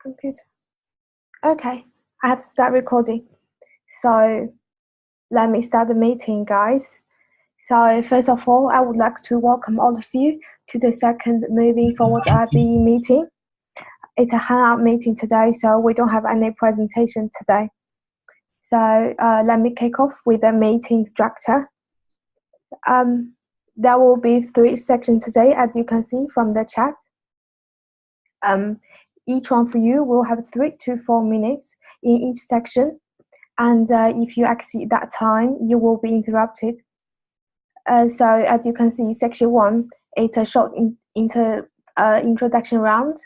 computer. Okay, I have to start recording. So let me start the meeting, guys. So first of all, I would like to welcome all of you to the second Moving Forward RBE meeting. It's a hangout meeting today, so we don't have any presentation today. So let me kick off with the meeting structure. There will be 3 sections today, as you can see from the chat. Each one for you will have 3 to 4 minutes in each section, and if you exceed that time, you will be interrupted. So as you can see, section 1, it's a short introduction round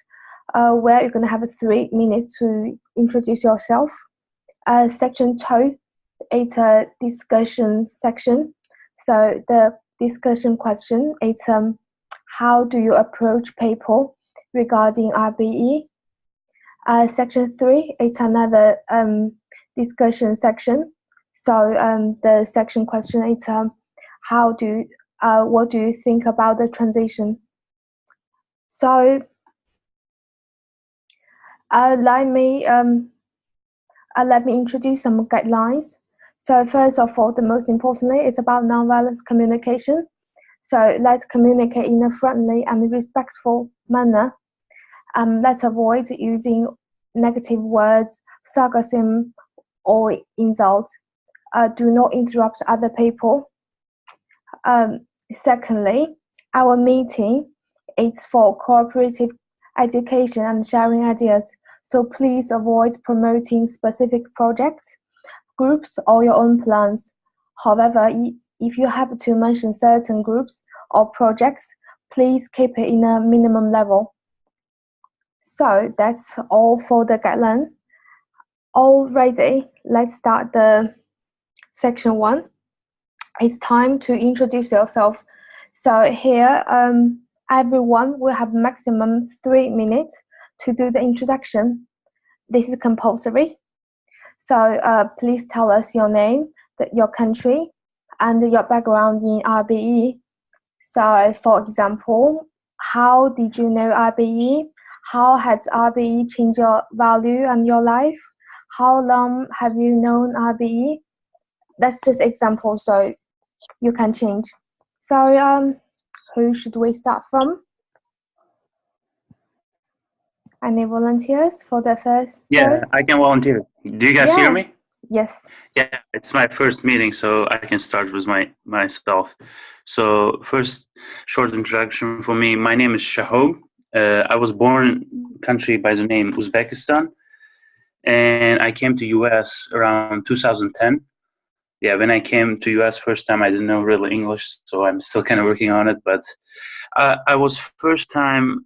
where you're going to have 3 minutes to introduce yourself. Section 2, it's a discussion section. So the discussion question, it's how do you approach people regarding RBE? Section 3, it's another discussion section. So the section question is what do you think about the transition? So let me introduce some guidelines. So first of all, the most importantly is about nonviolent communication. So let's communicate in a friendly and respectful manner. Let's avoid using negative words, sarcasm, or insult. Do not interrupt other people. Secondly, our meeting is for cooperative education and sharing ideas. So please avoid promoting specific projects, groups, or your own plans. However, if you have to mention certain groups or projects, please keep it in a minimum level. So that's all for the guideline. Already, let's start the section 1. It's time to introduce yourself. So here, everyone will have maximum 3 minutes to do the introduction. This is compulsory. So please tell us your name, your country, and your background in RBE. So for example, how did you know RBE? How has RBE changed your value and your life? How long have you known RBE? That's just example, so you can change. So who should we start from? Any volunteers for the first? Yeah, I can volunteer. Do you guys hear me? Yes. Yeah, it's my first meeting, so I can start with myself. So first, short introduction for me. My name is Shahob. I was born in a country by the name Uzbekistan, and I came to US around 2010. Yeah, when I came to US first time, I didn't know really English, so I'm still kind of working on it. But I was first time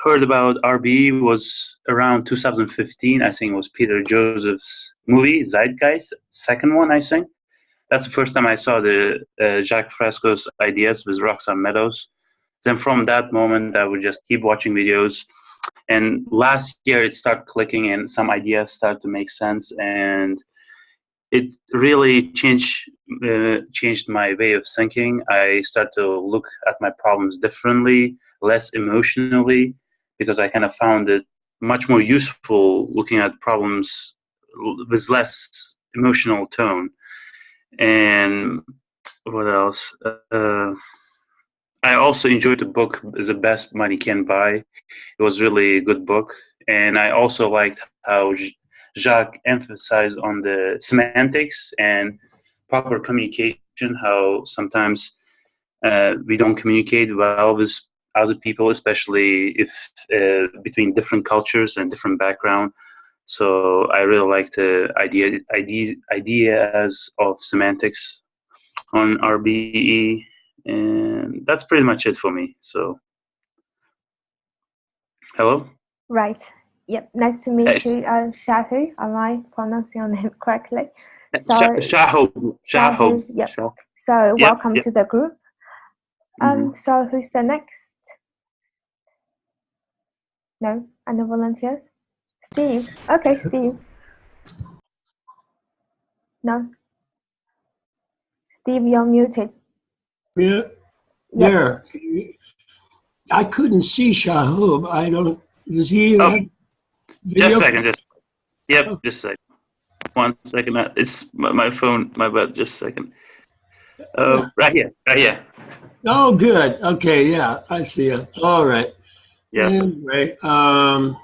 heard about RBE was around 2015. I think it was Peter Joseph's movie Zeitgeist, second one, I think. That's the first time I saw the Jacques Fresco's ideas with Roxanne Meadows. Then from that moment, I would just keep watching videos. And last year, it started clicking and some ideas started to make sense. And it really changed my way of thinking. I started to look at my problems differently, less emotionally, because I kind of found it much more useful looking at problems with less emotional tone. And what else? I also enjoyed the book The Best Money Can Buy. It was really a good book. And I also liked how Jacques emphasized on the semantics and proper communication, how sometimes we don't communicate well with other people, especially if between different cultures and different background. So I really like the ideas of semantics on RBE, and that's pretty much it for me. So, hello? Right. Yep. Nice to meet you, Shahu. Am I pronouncing your name correctly? Shahu. Yep. So welcome to the group. So who's the next? No, any volunteers? Steve. Okay, Steve. No. Steve, you're muted. Yeah. Yep. There. I couldn't see Shahub. I don't. Does he? Just Video? a second. Yep. Oh, Just a second. 1 second. It's my phone. My bad. Just a second. yeah. Right here. Right here. Oh, good. Okay, yeah, I see you. All right. Yeah. Anyway, I'm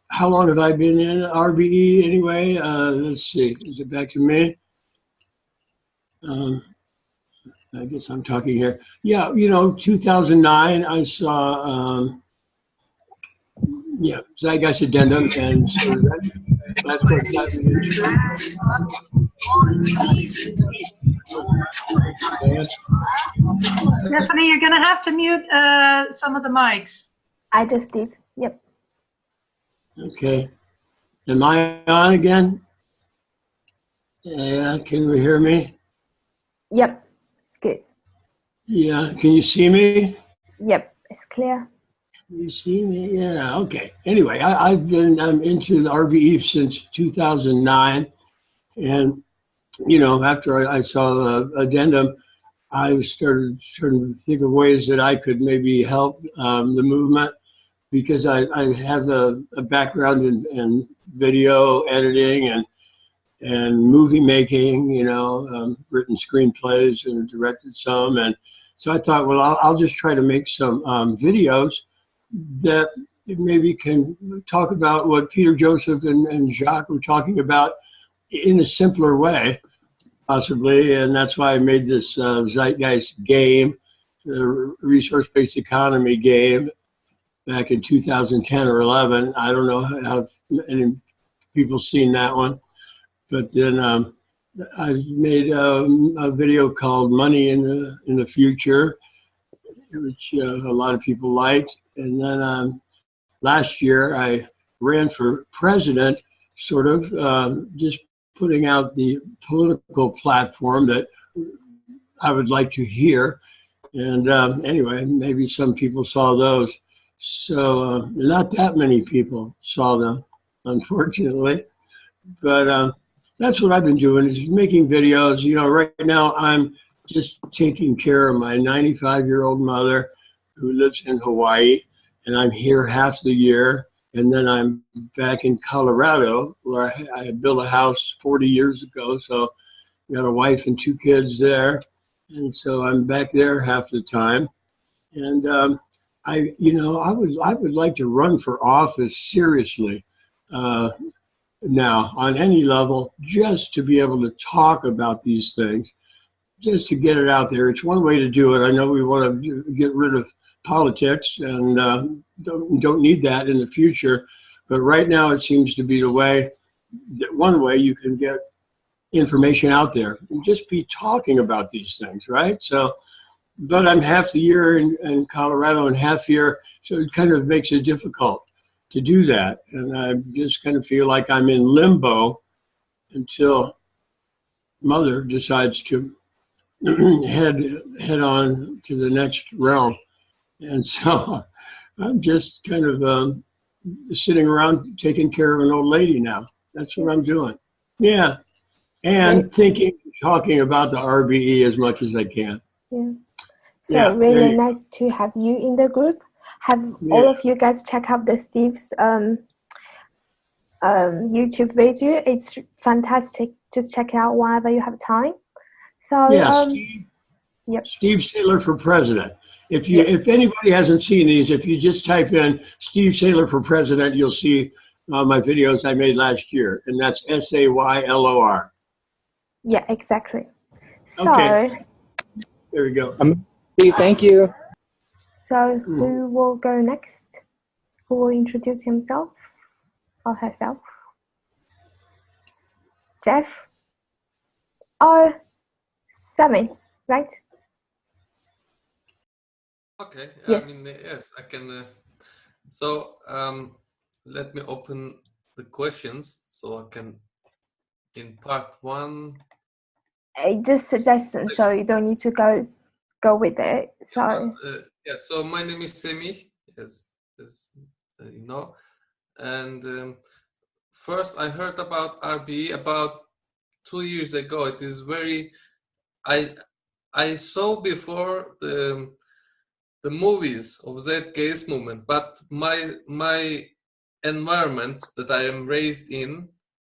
how long have I been in RBE anyway? Let's see. Is it back to me? Um, I guess I'm talking here. Yeah, 2009, I saw, Zeitgeist Addendum, and so that's what got me into it. Yeah. Stephanie, you're going to have to mute some of the mics. I just did. Yep. Okay. Am I on again? Yeah, can you hear me? Yep. It's good. Yeah, can you see me? Yep. It's clear. You see me? Yeah, okay. Anyway, I'm into the RBE since 2009. And, after I saw the addendum, I started to think of ways that I could maybe help the movement because I have a background in video editing and movie making, written screenplays and directed some. And so I thought, well, I'll just try to make some videos that maybe can talk about what Peter Joseph and Jacques were talking about in a simpler way, possibly. And that's why I made this Zeitgeist game, the resource-based economy game, back in 2010 or 11. I don't know how any people seen that one. But then I made a video called "Money in the Future," which a lot of people liked. And then last year I ran for president, sort of just putting out the political platform that I would like to hear. And anyway, maybe some people saw those. So not that many people saw them, unfortunately. But that's what I've been doing is making videos. Right now I'm just taking care of my 95-year-old mother who lives in Hawaii, and I'm here half the year. And then I'm back in Colorado where I built a house 40 years ago. So I got a wife and 2 kids there. And so I'm back there half the time. And I would like to run for office seriously. Now on any level, just to be able to talk about these things, just to get it out there. It's one way to do it. I know we want to get rid of politics and don't need that in the future, but right now it seems to be the way, one way you can get information out there and just be talking about these things, right? So, but I'm half the year in Colorado and half year, so it kind of makes it difficult to do that. And I just kind of feel like I'm in limbo until Mother decides to head on to the next realm. And so I'm just kind of sitting around taking care of an old lady now. That's what I'm doing. Yeah. And talking about the RBE as much as I can. Yeah. So really nice to have you in the group. Have all of you guys check out the Steve's YouTube video. It's fantastic. Just check it out whenever you have time. So Steve Saylor for president. If anybody hasn't seen these, if you just type in Steve Saylor for president, you'll see my videos I made last year, and that's SAYLOR. Yeah, exactly. So okay. There we go. Steve, thank you. So who will go next? Who will introduce himself or herself? Jeff? Oh, Sammy, right? Okay. Yes. I mean, yes, I can. Let me open the questions so I can. In part 1. Just suggestion, so you don't need to go with it. So So my name is Semi, as you know, and first I heard about RBE about 2 years ago. It is very. I saw before the the movies of Zeitgeist movement, but my environment that I am raised in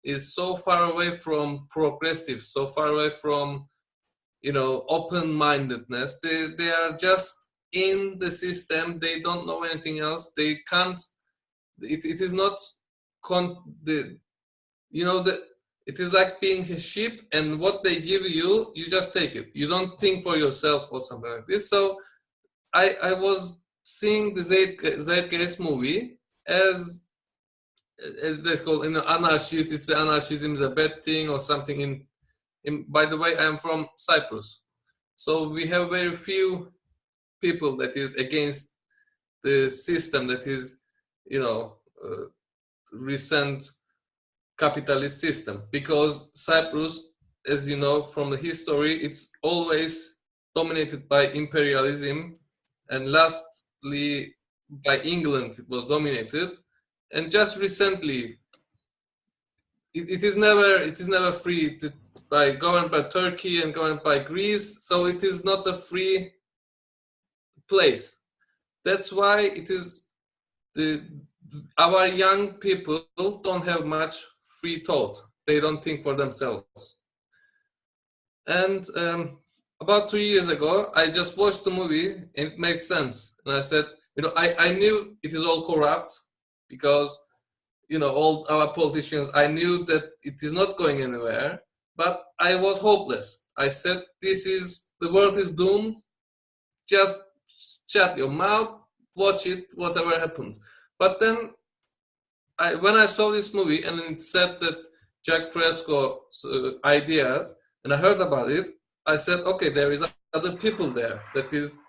is so far away from progressive, so far away from, you know, open-mindedness. They are just in the system. They don't know anything else. They can't. It is not you know, it is like being a sheep, and what they give you, you just take it. You don't think for yourself or something like this. So I was seeing the Zeitgeist movie as they call, you know, anarchist. It's anarchism is a bad thing or something. By the way, I'm from Cyprus, so we have very few people that is against the system that is, you know, recent capitalist system, because Cyprus, as you know from the history, it's always dominated by imperialism, and lastly by England it was dominated, and just recently it is never free by governed by Turkey and governed by Greece, so it is not a free place. That's why it is our young people don't have much free thought. They don't think for themselves. And about 2 years ago, I just watched the movie and it made sense. And I said, you know, I knew it is all corrupt because, you know, all our politicians, I knew that it is not going anywhere, but I was hopeless. I said, the world is doomed. Just shut your mouth, watch it, whatever happens. But then when I saw this movie and it said that Jack Fresco's ideas, and I heard about it, I said, okay, there is other people there that is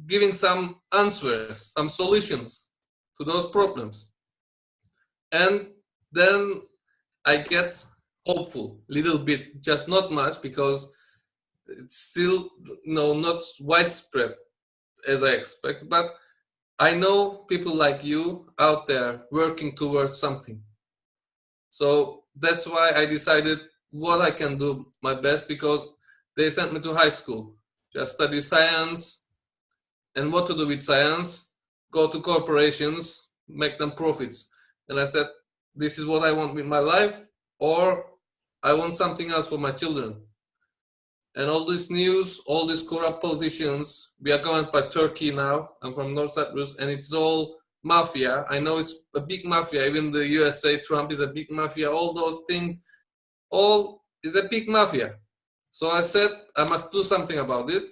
giving some answers, some solutions to those problems. And then I get hopeful, little bit, just not much, because it's still, you know, not widespread as I expect, but I know people like you out there working towards something. So that's why I decided what I can do my best, because they sent me to high school, just study science, and what to do with science, go to corporations, make them profits. And I said, this is what I want with my life, or I want something else for my children. And all this news, all these corrupt politicians, we are governed by Turkey now. I'm from North Cyprus, and it's all mafia. I know it's a big mafia. Even the USA, Trump is a big mafia. All those things, all is a big mafia. So I said I must do something about it.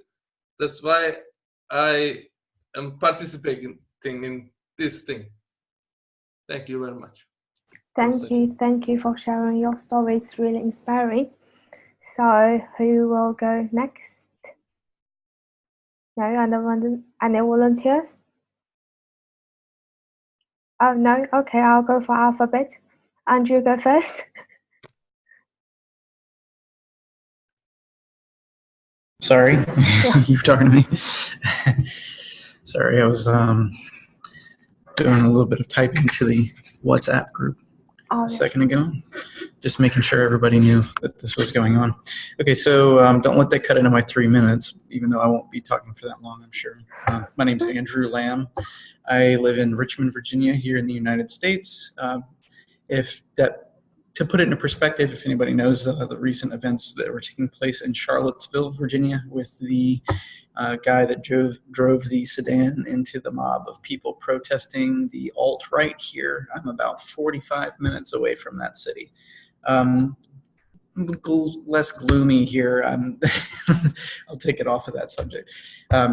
That's why I am participating in this thing. Thank you very much. Thank you for sharing your story. It's really inspiring. So who will go next? No, any volunteers? Oh no, okay, I'll go for alphabet. Andrew, go first. Sorry, you're talking to me. Sorry, I was doing a little bit of typing to the WhatsApp group a second ago, just making sure everybody knew that this was going on. Okay, so don't let that cut into my 3 minutes, even though I won't be talking for that long, I'm sure. My name's Andrew Lamb. I live in Richmond, Virginia, here in the United States. To put it into perspective, if anybody knows the recent events that were taking place in Charlottesville, Virginia, with the guy that drove the sedan into the mob of people protesting the alt-right here, I'm about 45 minutes away from that city. Less gloomy here. I'll take it off of that subject.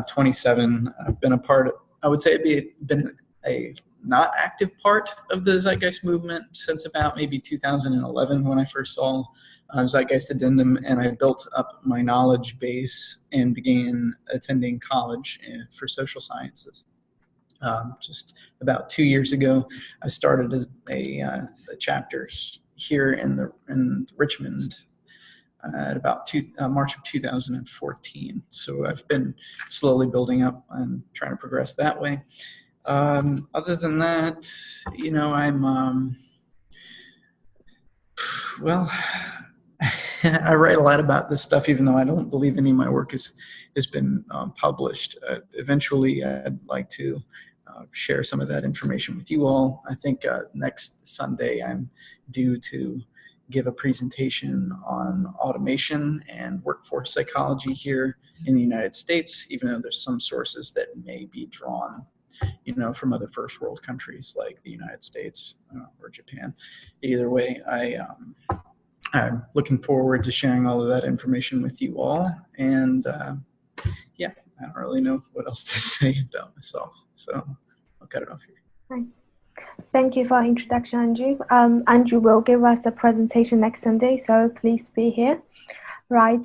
27. I've been a part of, I would say I've been a not active part of the Zeitgeist movement since about maybe 2011 when I first saw Zeitgeist Addendum, and I built up my knowledge base and began attending college for social sciences. Just about 2 years ago, I started a chapter here in Richmond at about March of 2014. So I've been slowly building up and trying to progress that way. Other than that, you know, I'm, well, I write a lot about this stuff, even though I don't believe any of my work has been published. Eventually, I'd like to share some of that information with you all. I think next Sunday I'm due to give a presentation on automation and workforce psychology here in the United States, even though there's some sources that may be drawn, you know, from other first world countries like the United States or Japan. Either way, I'm looking forward to sharing all of that information with you all. And yeah, I don't really know what else to say about myself. So I'll cut it off here. Thanks. Thank you for the introduction, Andrew. Andrew will give us a presentation next Sunday, so please be here. Right.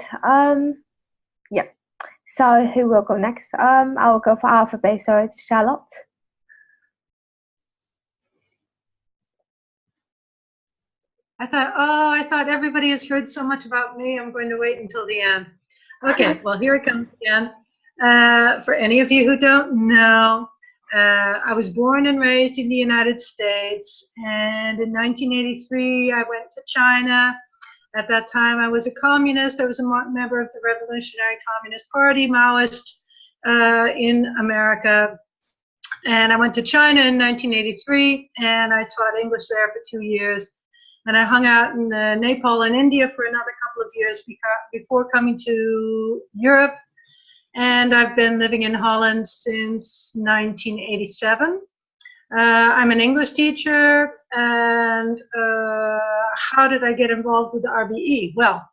Yeah. So who will go next? I will go for alphabet, so it's Charlotte. I thought everybody has heard so much about me. I'm going to wait until the end. Okay, well, here it comes again. For any of you who don't know, I was born and raised in the United States, and in 1983, I went to China. At that time, I was a communist. I was a member of the Revolutionary Communist Party, Maoist, in America. And I went to China in 1983, and I taught English there for 2 years. And I hung out in Nepal and India for another couple of years before coming to Europe. And I've been living in Holland since 1987. I'm an English teacher, and how did I get involved with the RBE? Well,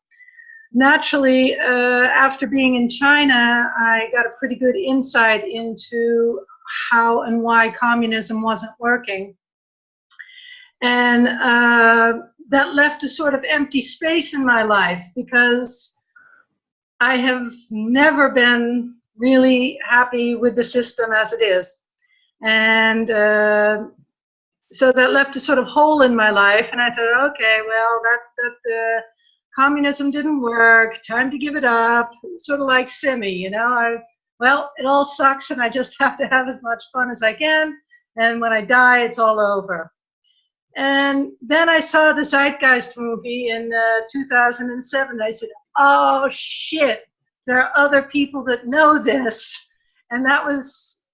naturally, after being in China, I got a pretty good insight into how and why communism wasn't working. And that left a sort of empty space in my life, because I have never been really happy with the system as it is. And so that left a sort of hole in my life. And I thought, okay, well, that communism didn't work. Time to give it up. Sort of like Simi, you know. Well, it all sucks, and I just have to have as much fun as I can. And when I die, it's all over. And then I saw the Zeitgeist movie in 2007. I said, oh shit, there are other people that know this. And that was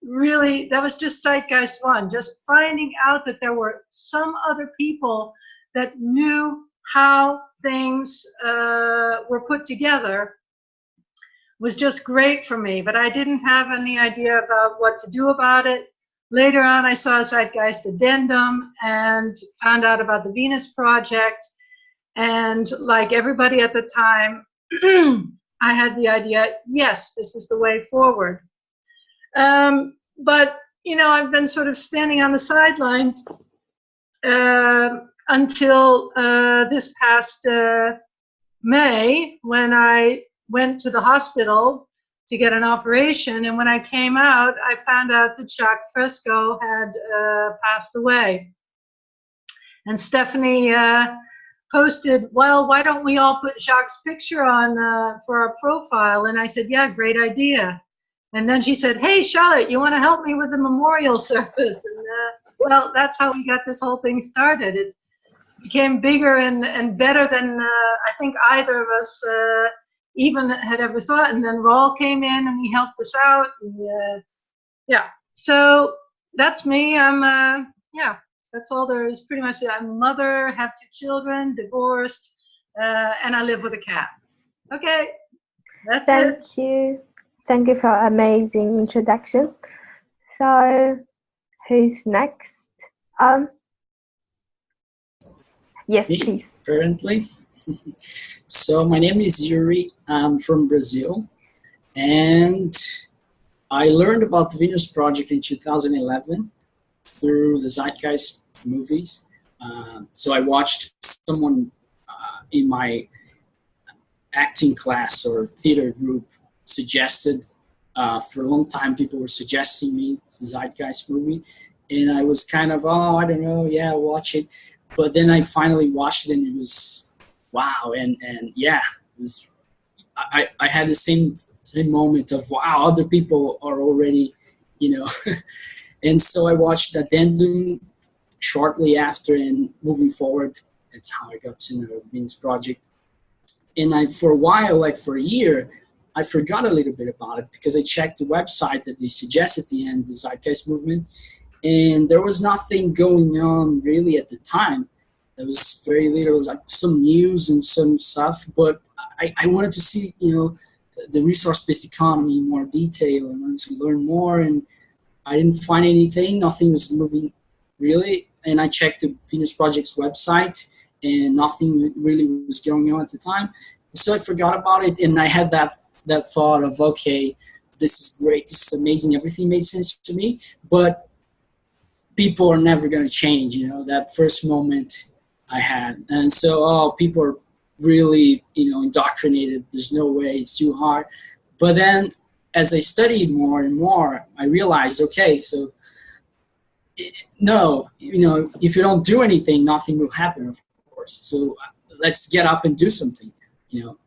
just Zeitgeist 1, just finding out that there were some other people that knew how things were put together was just great for me. But I didn't have any idea about what to do about it. Later on, I saw Zeitgeist Addendum and found out about the Venus Project. And like everybody at the time, I had the idea, yes, this is the way forward. But, you know, I've been sort of standing on the sidelines until this past May, when I went to the hospital to get an operation. And when I came out, I found out that Jacques Fresco had passed away. And Stephanie posted, well, why don't we all put Jacques' picture on for our profile? And I said, yeah, great idea. And then she said, hey, Charlotte, you want to help me with the memorial service? And well, that's how we got this whole thing started. It became bigger and better than I think either of us even had ever thought. And then Raul came in and he helped us out. And, yeah, so that's me. I'm, yeah, that's all there is pretty much. I'm a mother, have 2 children, divorced, and I live with a cat. Okay, that's it. Thank you. Thank you for an amazing introduction. So, who's next? Yes, Me, please. apparently. So my name is Yuri. I'm from Brazil, and I learned about the Venus Project in 2011 through the Zeitgeist movies. So I watched someone in my acting class or theater group suggested, for a long time people were suggesting me the Zeitgeist movie, and I was kind of, oh, I don't know, yeah, I'll watch it. But then I finally watched it, and it was wow, and yeah, it was, I had the same moment of wow, other people are already, you know. And so I watched Addendum shortly after, and moving forward, that's how I got to know the Venus Project. And for a while, like for a year, I forgot a little bit about it because I checked the website that they suggested at the end, the Zeitgeist movement, and there was nothing going on really at the time. There was very little, it was like some news and some stuff, but I wanted to see, the resource-based economy in more detail and wanted to learn more, and I didn't find anything. Nothing was moving really, and I checked the Venus Project's website, and nothing really was going on at the time. So I forgot about it, and I had that thought of, okay, this is great, this is amazing, everything made sense to me, but people are never going to change, that first moment I had. And so, people are really, indoctrinated, there's no way, it's too hard. But then as I studied more and more, I realized, okay, so no, if you don't do anything, nothing will happen, of course. So let's get up and do something,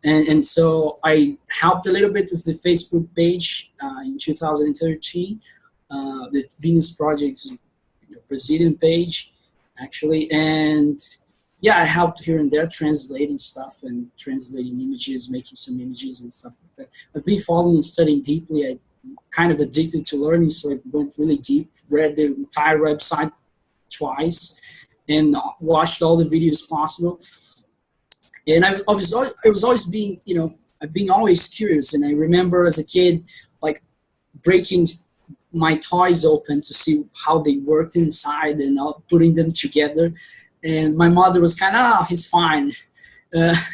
And so I helped a little bit with the Facebook page in 2013, the Venus Project's Brazilian page, actually. And yeah, I helped here and there translating stuff and translating images, making some images and stuff like that. I've been following and studying deeply. I'm kind of addicted to learning, so I went really deep, read the entire website twice, and watched all the videos possible. And I was always being, I've been always curious. And I remember as a kid, like breaking my toys open to see how they worked inside and putting them together. And my mother was kind of, he's fine.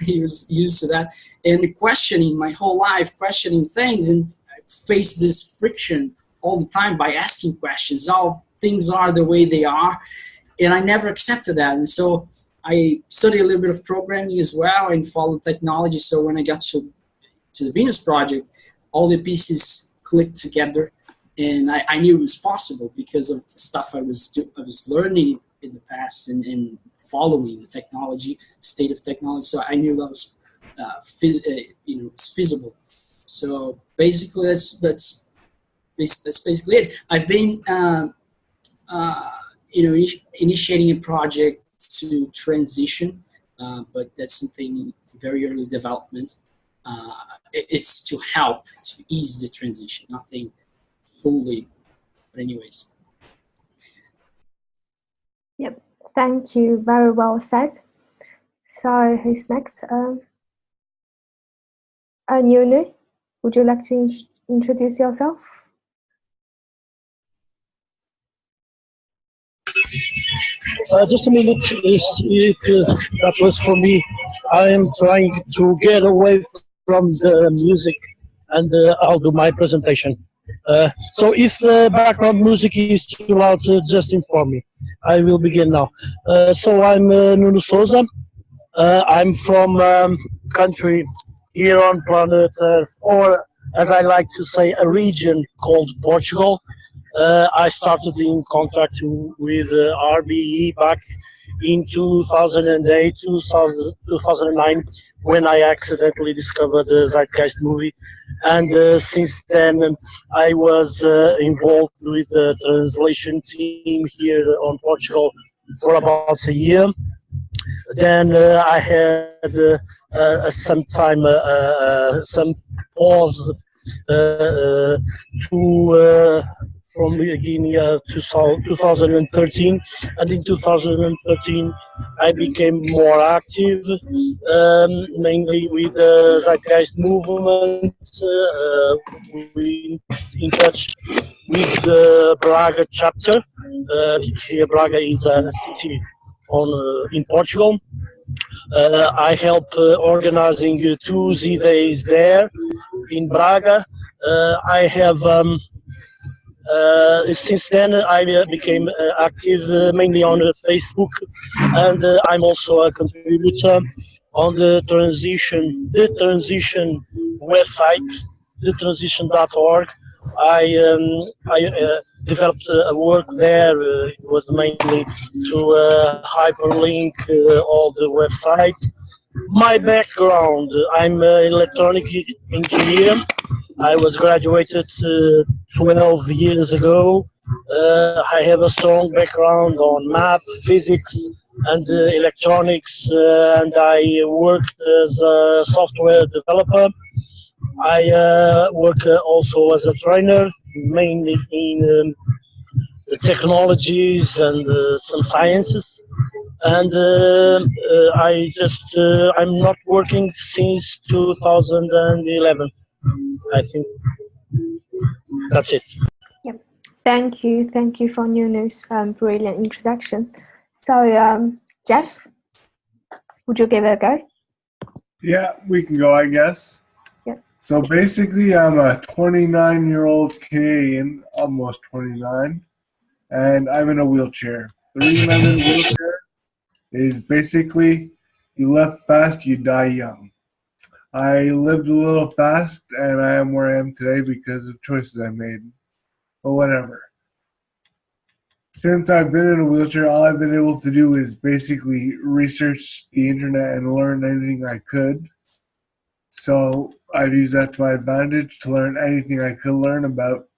He was used to that. And questioning my whole life, questioning things, and I faced this friction all the time by asking questions. How things are the way they are. And I never accepted that. And so I studied a little bit of programming as well and followed technology. So when I got to the Venus Project, all the pieces clicked together. And I knew it was possible because of the stuff I was learning in the past and following the technology, state of technology. So I knew that was it's feasible. So basically, that's basically it. I've been initiating a project to transition, but that's something very early development. It's to help to ease the transition, nothing fully, but anyways. Yep, thank you. Very well said. So who's next? Nunu, would you like to introduce yourself? Just a minute, if that was for me. I am trying to get away from the music, and I'll do my presentation. So if the background music is too loud, just inform me. I will begin now. So I'm Nuno Souza. I'm from country here on planet Earth, or as I like to say, a region called Portugal. I started in contact with RBE back in 2008, 2009, when I accidentally discovered the Zeitgeist movie. And since then, I was involved with the translation team here on Portugal for about a year. Then I had some time, some pause from the beginning of 2013, and in 2013 I became more active, mainly with the Zeitgeist movement, in touch with the Braga chapter. Here Braga is a city in Portugal. I help organizing 2 Z days there in Braga. I have since then I became active mainly on Facebook, and I'm also a contributor on the transition website, thetransition.org. I developed a work there. It was mainly to hyperlink all the websites. My background, I'm an electronic engineer. I was graduated 12 years ago. I have a strong background on math, physics, and electronics, and I worked as a software developer. I work also as a trainer, mainly in technologies and some sciences. And I'm not working since 2011. I think that's it. Yep. Thank you. Thank you for Nunu's brilliant introduction. So, Jeff, would you give it a go? Yeah, we can go, I guess. Yep. So basically, I'm a 29-year-old Canadian, almost 29, and I'm in a wheelchair. The reason I'm in a wheelchair is basically you live fast, you die young. I lived a little fast, and I am where I am today because of choices I made. But whatever. Since I've been in a wheelchair, all I've been able to do is basically research the internet and learn anything I could. So I've used that to my advantage to learn anything I could learn about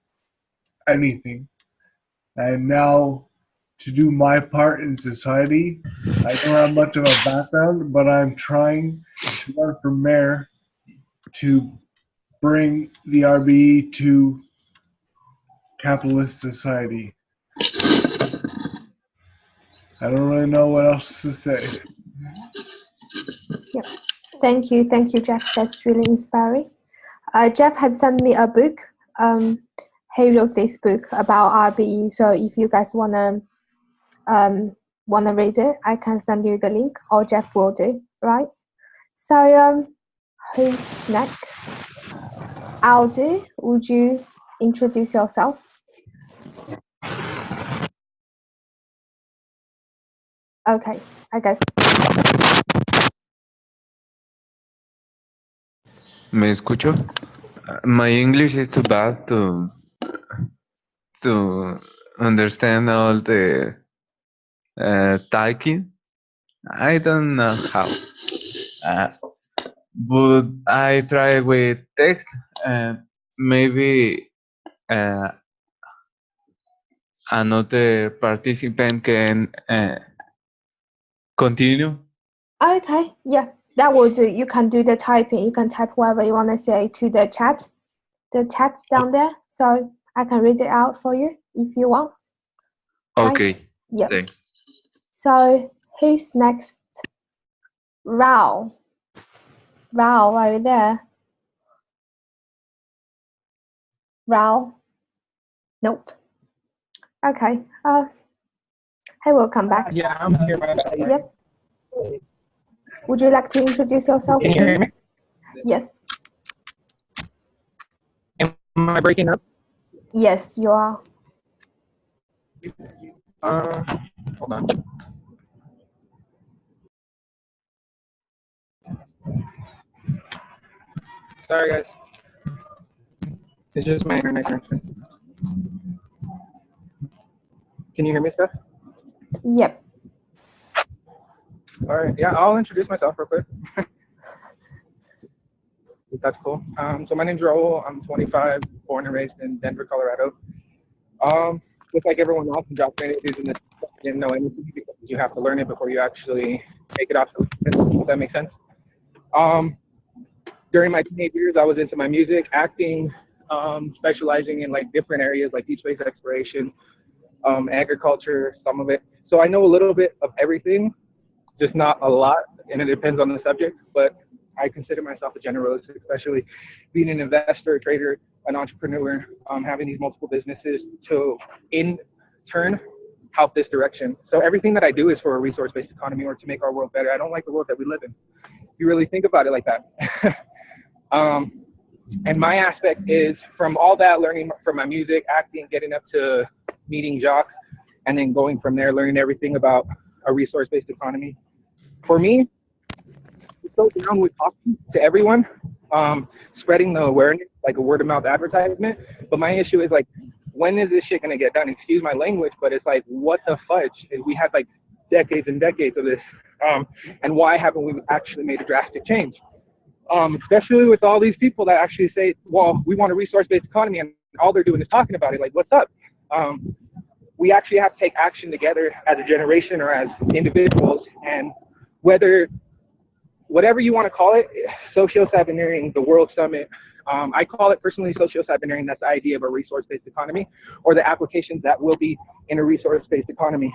anything. And now to do my part in society, I don't have much of a background, but I'm trying to run for mayor to bring the RBE to capitalist society. I don't really know what else to say. Yep. Thank you, Jeff. That's really inspiring. Jeff had sent me a book. He wrote this book about RBE. So if you guys wanna read it, I can send you the link, or Jeff will do. Right. So who's next? Aldo, would you introduce yourself? Okay, I guess. ¿Me escucho? My English is too bad to understand all the typing. I don't know how. But I try with text and maybe another participant can continue. Okay, yeah, that will do. You can do the typing. You can type whatever you want to say to the chat. The chat's down there, so I can read it out for you if you want. Okay, right? Yeah. thanks. So who's next? Rao. Rao, are you there? Rao? Nope. Okay. He will come back. Yeah, I'm here. Yep. Would you like to introduce yourself, Can you hear please? me? Yes. Am I breaking up? Yes, you are. Hold on. Sorry, guys. It's just my internet connection. Can you hear me, Steph? Yep. All right. Yeah, I'll introduce myself real quick. That's cool. So my name's Raul. I'm 25, born and raised in Denver, Colorado. Just like everyone else, I'm dropping in this. Didn't know anything because you have to learn it before you actually make it off. If that makes sense. During my teenage years, I was into my music, acting, specializing in like different areas like deep space exploration, agriculture, some of it. So I know a little bit of everything, just not a lot, and it depends on the subject. But I consider myself a generalist, especially being an investor, trader, an entrepreneur, having these multiple businesses to, in turn, help this direction. So everything that I do is for a resource-based economy or to make our world better. I don't like the world that we live in. If you really think about it like that. And my aspect is from all that learning from my music, acting, getting up to meeting Jacques, and then going from there, learning everything about a resource-based economy. For me, it's so down with talking to everyone, spreading the awareness, like a word-of-mouth advertisement. But my issue is like, when is this shit gonna get done? Excuse my language, but it's like, what the fudge? We had like decades and decades of this, and why haven't we actually made a drastic change? Especially with all these people that actually say, well, we want a resource-based economy, and all they're doing is talking about it. Like, what's up? we actually have to take action together as a generation or as individuals. And whatever you want to call it, socio-cyberneering, the World Summit, I call it personally socio-cyberneering. That's the idea of a resource-based economy, or the applications that will be in a resource-based economy.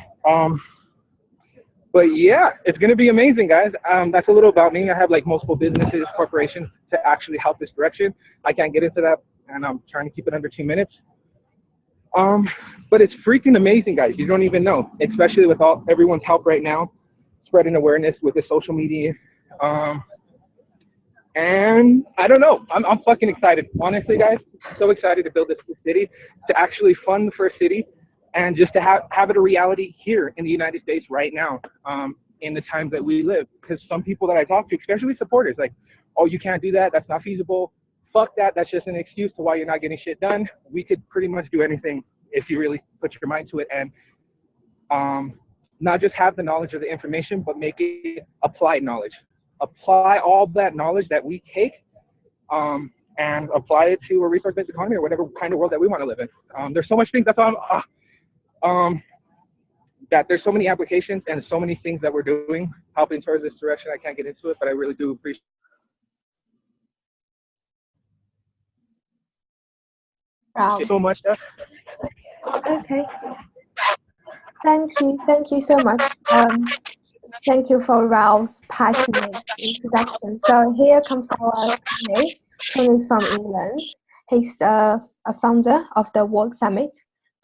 But yeah, it's going to be amazing, guys. That's a little about me. I have like multiple businesses, corporations to actually help this direction. I can't get into that, and I'm trying to keep it under 2 minutes. But it's freaking amazing, guys. You don't even know, especially with everyone's help right now, spreading awareness with the social media. And I don't know, I'm fucking excited. Honestly, guys, I'm so excited to build this city, to actually fund the first city, and just to have it a reality here in the United States right now, in the times that we live. Because some people that I talk to, especially supporters, like, oh, you can't do that, that's not feasible. Fuck that, that's just an excuse to why you're not getting shit done. We could pretty much do anything if you really put your mind to it, and not just have the knowledge or the information, but make it applied knowledge. Apply all that knowledge that we take, and apply it to a resource-based economy or whatever kind of world that we want to live in. There's so much things, that's all that there's so many applications and so many things that we're doing helping towards this direction. I can't get into it, but I really do appreciate so much. Okay. Thank you so much. Thank you for Ralph's passionate introduction. So here comes our Tony. Tony is from England. He's a founder of the World Summit.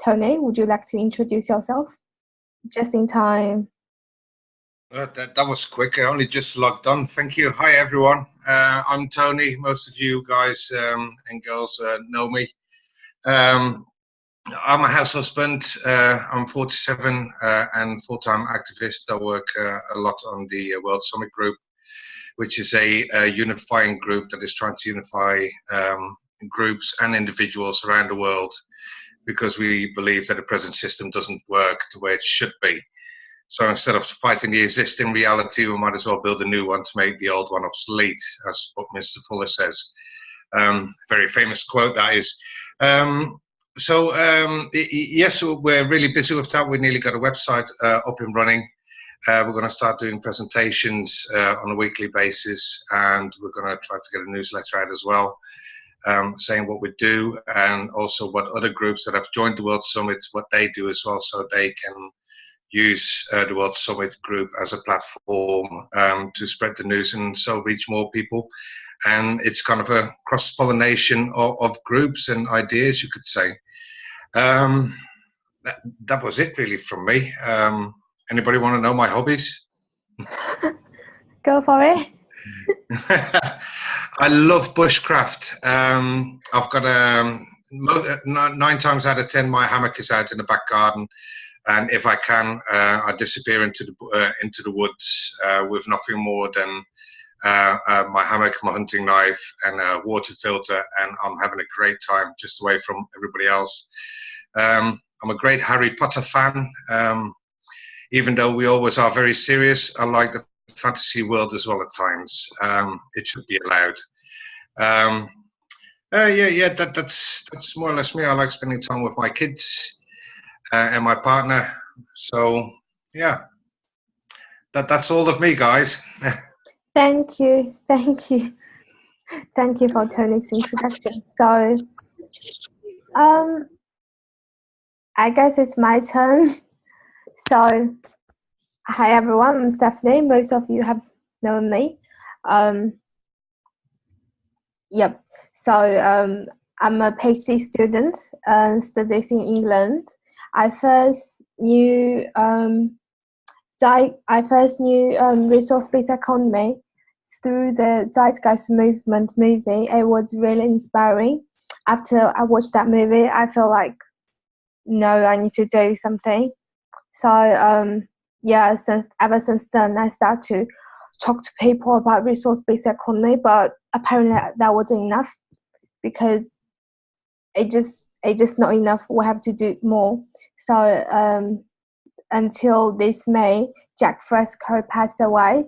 Tony, would you like to introduce yourself? Just in time. That was quick. I only just logged on. Thank you. Hi, everyone. I'm Tony. Most of you guys and girls know me. I'm a house husband. I'm 47 and full-time activist. I work a lot on the World Summit Group, which is a unifying group that is trying to unify groups and individuals around the world, because we believe that the present system doesn't work the way it should be. So instead of fighting the existing reality, we might as well build a new one to make the old one obsolete, as what Mr. Fuller says. Very famous quote, that is. Yes, we're really busy with that. We nearly got a website up and running. We're going to start doing presentations on a weekly basis, and we're going to try to get a newsletter out as well, saying what we do, and also what other groups that have joined the World Summit, what they do as well, so they can use the World Summit Group as a platform to spread the news and so reach more people. And it's kind of a cross-pollination of groups and ideas, you could say. That was it really from me. Anybody want to know my hobbies? Go for it. I love bushcraft. I've got 9 times out of 10 my hammock is out in the back garden, and if I can, I disappear into the woods with nothing more than my hammock, my hunting knife, and a water filter, and I'm having a great time just away from everybody else. I'm a great Harry Potter fan. Even though we always are very serious, I like the fantasy world as well at times. It should be allowed. That's more or less me. I like spending time with my kids and my partner. So yeah, that's all of me, guys. Thank you for Tony's introduction. So I guess it's my turn. So hi everyone, I'm Stephanie. Most of you have known me. Yep. So I'm a PhD student studies in England. I first knew resource-based economy through the Zeitgeist Movement movie. It was really inspiring. After I watched that movie, I feel like, no, I need to do something. So ever since then, I started to talk to people about resource-based economy, but apparently that wasn't enough, because it just not enough. We have to do more. So until this May, Jack Fresco passed away,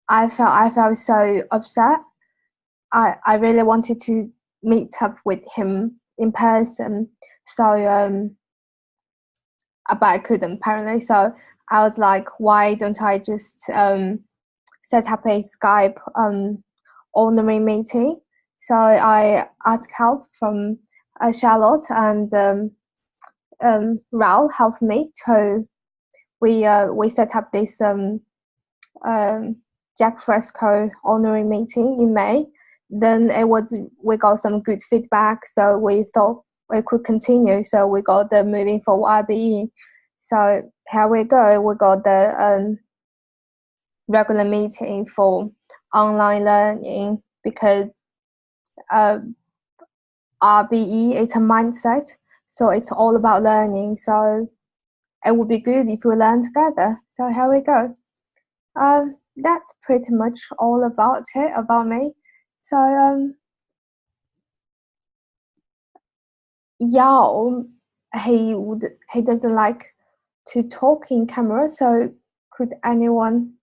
I felt so upset. I really wanted to meet up with him in person. So but I couldn't apparently. So I was like, why don't I just set up a Skype online meeting? So I asked help from Charlotte, and Raul helped me. So we set up this Jack Fresco honorary meeting in May. Then we got some good feedback, so we thought we could continue. So we got the moving for RBE. So here we go. We got the regular meeting for online learning, because RBE is a mindset, so it's all about learning. So it would be good if we learn together. So here we go. That's pretty much all about me. So Yao, he doesn't like to talk in camera. So could anyone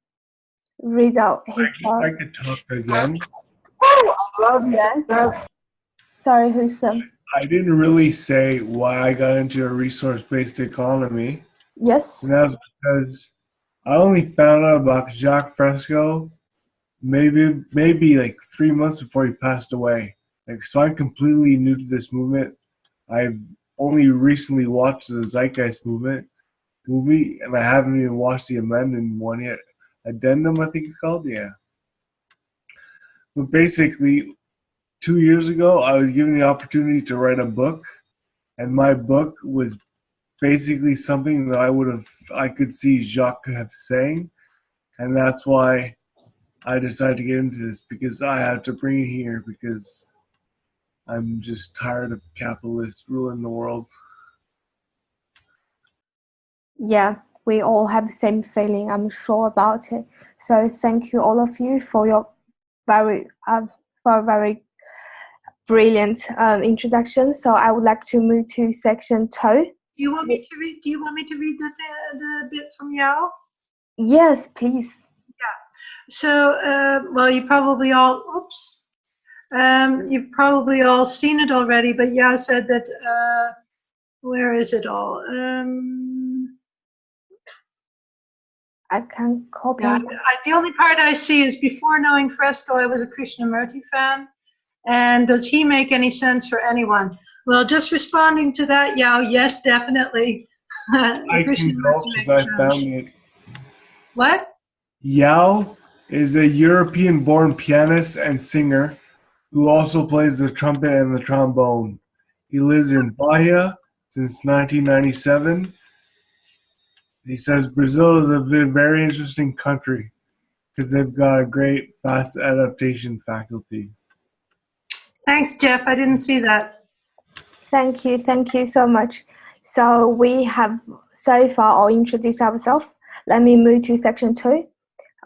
read out his? I could talk again. Yes. Sorry, who's I didn't really say why I got into a resource-based economy. Yes. And that was because I only found out about Jacques Fresco maybe like 3 months before he passed away. Like, so I'm completely new to this movement. I've only recently watched the Zeitgeist movie, and I haven't even watched the amended one yet. Addendum, I think it's called. Yeah. But basically, 2 years ago, I was given the opportunity to write a book, and my book was basically something that I could see Jacques have saying, and that's why I decided to get into this, because I had to bring it here because I'm just tired of capitalists ruling the world. Yeah, we all have the same feeling, I'm sure about it. So thank you all of you for your very brilliant introduction. So I would like to move to section 2. Do you want me to read the bit from Yao? Yes, please. Yeah. So, well, you've probably all seen it already. But Yao said that. Where is it all? I can copy. Yeah, the only part I see is, before knowing Fresco, I was a Krishnamurti fan. And does he make any sense for anyone? Well, just responding to that, Yao, yes, definitely. I can go because I found it. What? Yao is a European-born pianist and singer who also plays the trumpet and the trombone. He lives in Bahia since 1997. He says Brazil is a very interesting country because they've got a great fast adaptation faculty. Thanks, Jeff. I didn't see that. Thank you so much. So we have so far all introduced ourselves. Let me move to section 2.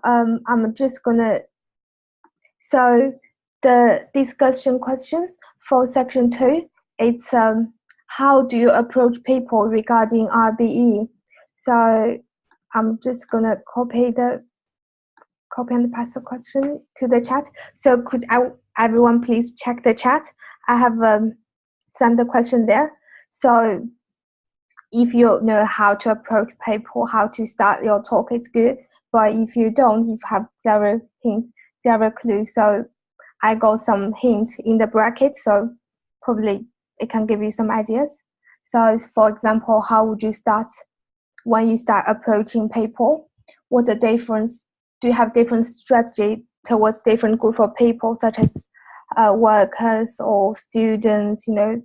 I'm just gonna. So the discussion question for section 2, it's how do you approach people regarding RBE? So I'm just gonna copy and paste the question to the chat. So could everyone please check the chat? I have sent the question there. So if you know how to approach people, how to start your talk, it's good. But if you don't, you have zero hints, zero clues. So I got some hints in the bracket, so probably it can give you some ideas. So for example, how would you start when you start approaching people? What's the difference? Do you have different strategy towards different group of people, such as workers or students, you know?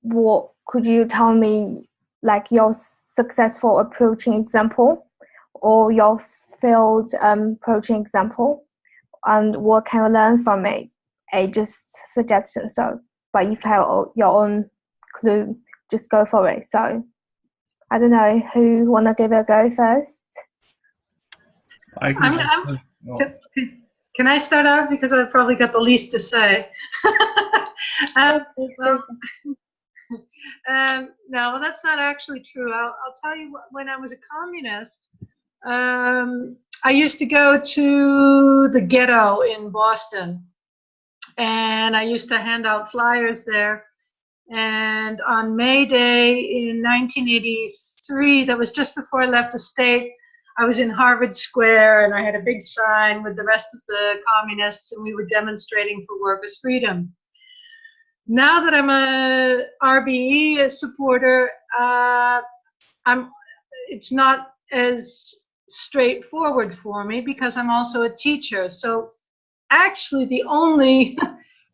What could you tell me, like your successful approaching example or your failed approaching example, and what can you learn from it? A just suggestion. So, but if you have your own clue, just go for it. So, I don't know who wanna give it a go first. Can I start out, because I've probably got the least to say? No, well, that's not actually true. I'll tell you, when I was a communist, I used to go to the ghetto in Boston, and I used to hand out flyers there. And on May Day in 1983, that was just before I left the state, I was in Harvard Square and I had a big sign with the rest of the communists, and we were demonstrating for workers' freedom. Now that I'm a RBE supporter, it's not as straightforward for me because I'm also a teacher. So actually the only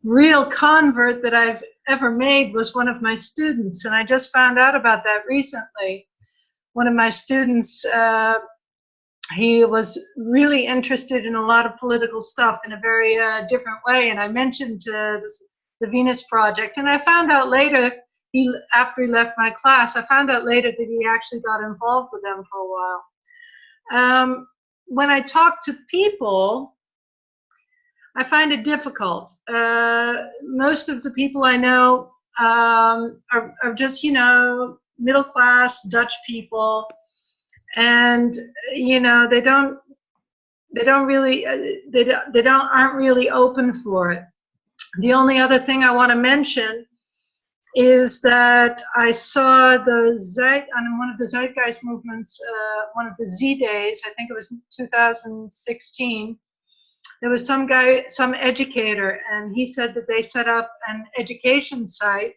real convert that I've ever made was one of my students, and I just found out about that recently. One of my students, he was really interested in a lot of political stuff in a very different way, and I mentioned the Venus Project, and I found out later, after he left my class, I found out later that he actually got involved with them for a while. When I talk to people, I find it difficult. Most of the people I know are just, middle class Dutch people, and they aren't really open for it. The only other thing I want to mention is that I saw on one of the Zeitgeist movements, one of the Z Days, I think it was 2016, there was some educator, and he said that they set up an education site.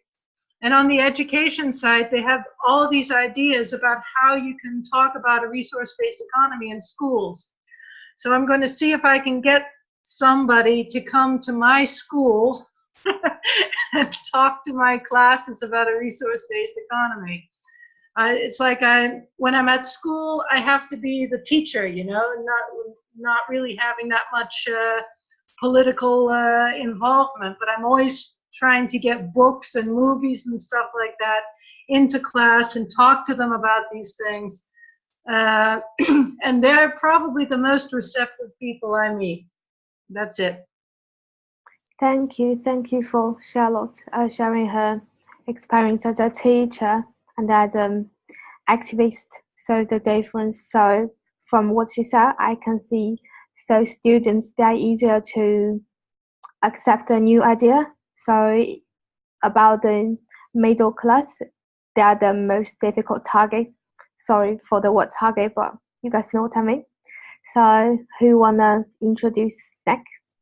And on the education site, they have all these ideas about how you can talk about a resource-based economy in schools. So I'm going to see if I can get somebody to come to my school and talk to my classes about a resource-based economy. It's like when I'm at school, I have to be the teacher, not really having that much political involvement, but I'm always trying to get books and movies and stuff like that into class and talk to them about these things. And they're probably the most receptive people I meet. That's it. Thank you for Charlotte sharing her experience as a teacher and as an activist. So the difference, so from what she said, I can see, so students, they're easier to accept a new idea. So about the middle class, they are the most difficult target. Sorry for the word target, but you guys know what I mean. So who wanna introduce next?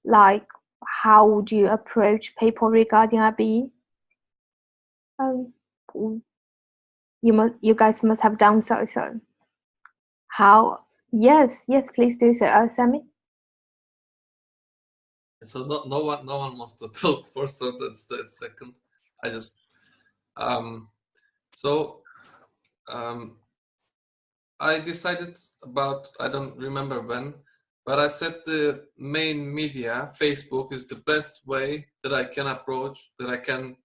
Like, how would you approach people regarding RBE? You guys must have done so. So how? Yes, please do so. Sammy. So no one wants to talk first, so that's the second. I just I decided about, I don't remember when, but I said the main media, Facebook, is the best way that I can approach, that I can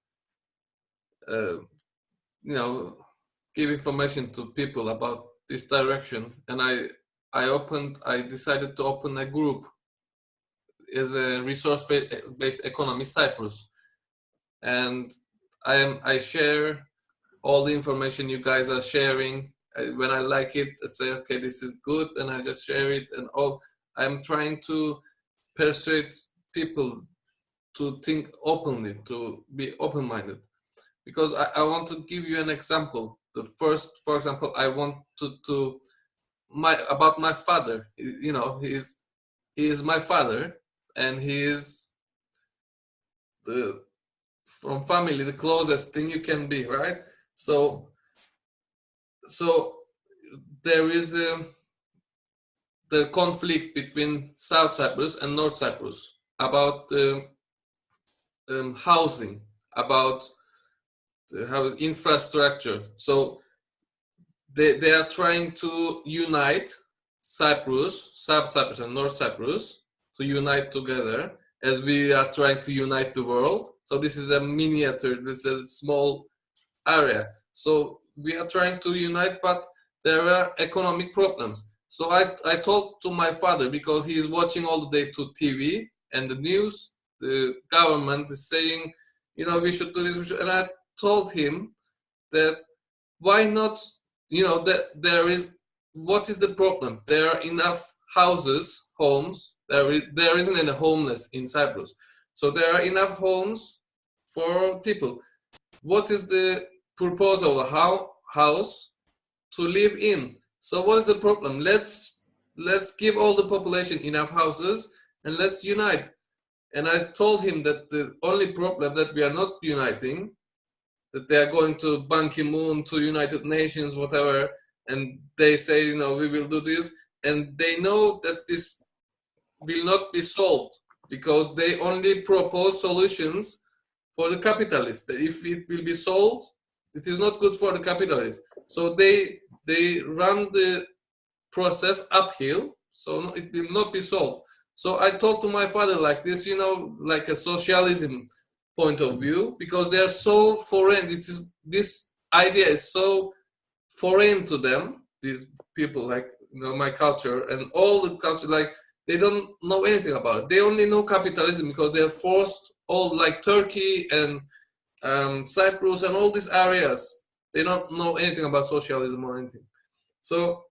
give information to people about this direction. And I decided to open a group as a resource-based economy, Cyprus. And I share all the information you guys are sharing. When I like it, I say, okay, this is good, and I just share it. And I'm trying to persuade people to think openly, to be open-minded. Because I want to give you an example. For example, I want about my father. He is my father, and he is from family, the closest thing you can be, right? So there is the conflict between South Cyprus and North Cyprus about housing, about how infrastructure. So they are trying to unite Cyprus, South Cyprus and North Cyprus, to unite together, as we are trying to unite the world. So this is a miniature, this is a small area. So we are trying to unite, but there are economic problems. So I told to my father, because he is watching all the day to TV and the news, the government is saying, we should do this, and I told him that why not, that what is the problem? There are enough houses, homes, there isn't any homeless in Cyprus. So there are enough homes for people. What is the purpose of a house? To live in. So what's the problem? Let's give all the population enough houses and let's unite. And I told him that the only problem that we are not uniting, that they are going to Ban Ki-moon, to United Nations, whatever, and they say, you know, we will do this, and they know that this will not be solved because they only propose solutions for the capitalists. If it will be solved, it is not good for the capitalists. So they run the process uphill, so it will not be solved. So I talked to my father like this, you know, like a socialism point of view, because they are so foreign. This idea is so foreign to them, these people, like, you know, my culture and all the culture, like they don't know anything about it. They only know capitalism because they're forced, all like Turkey and Cyprus and all these areas. They don't know anything about socialism or anything. So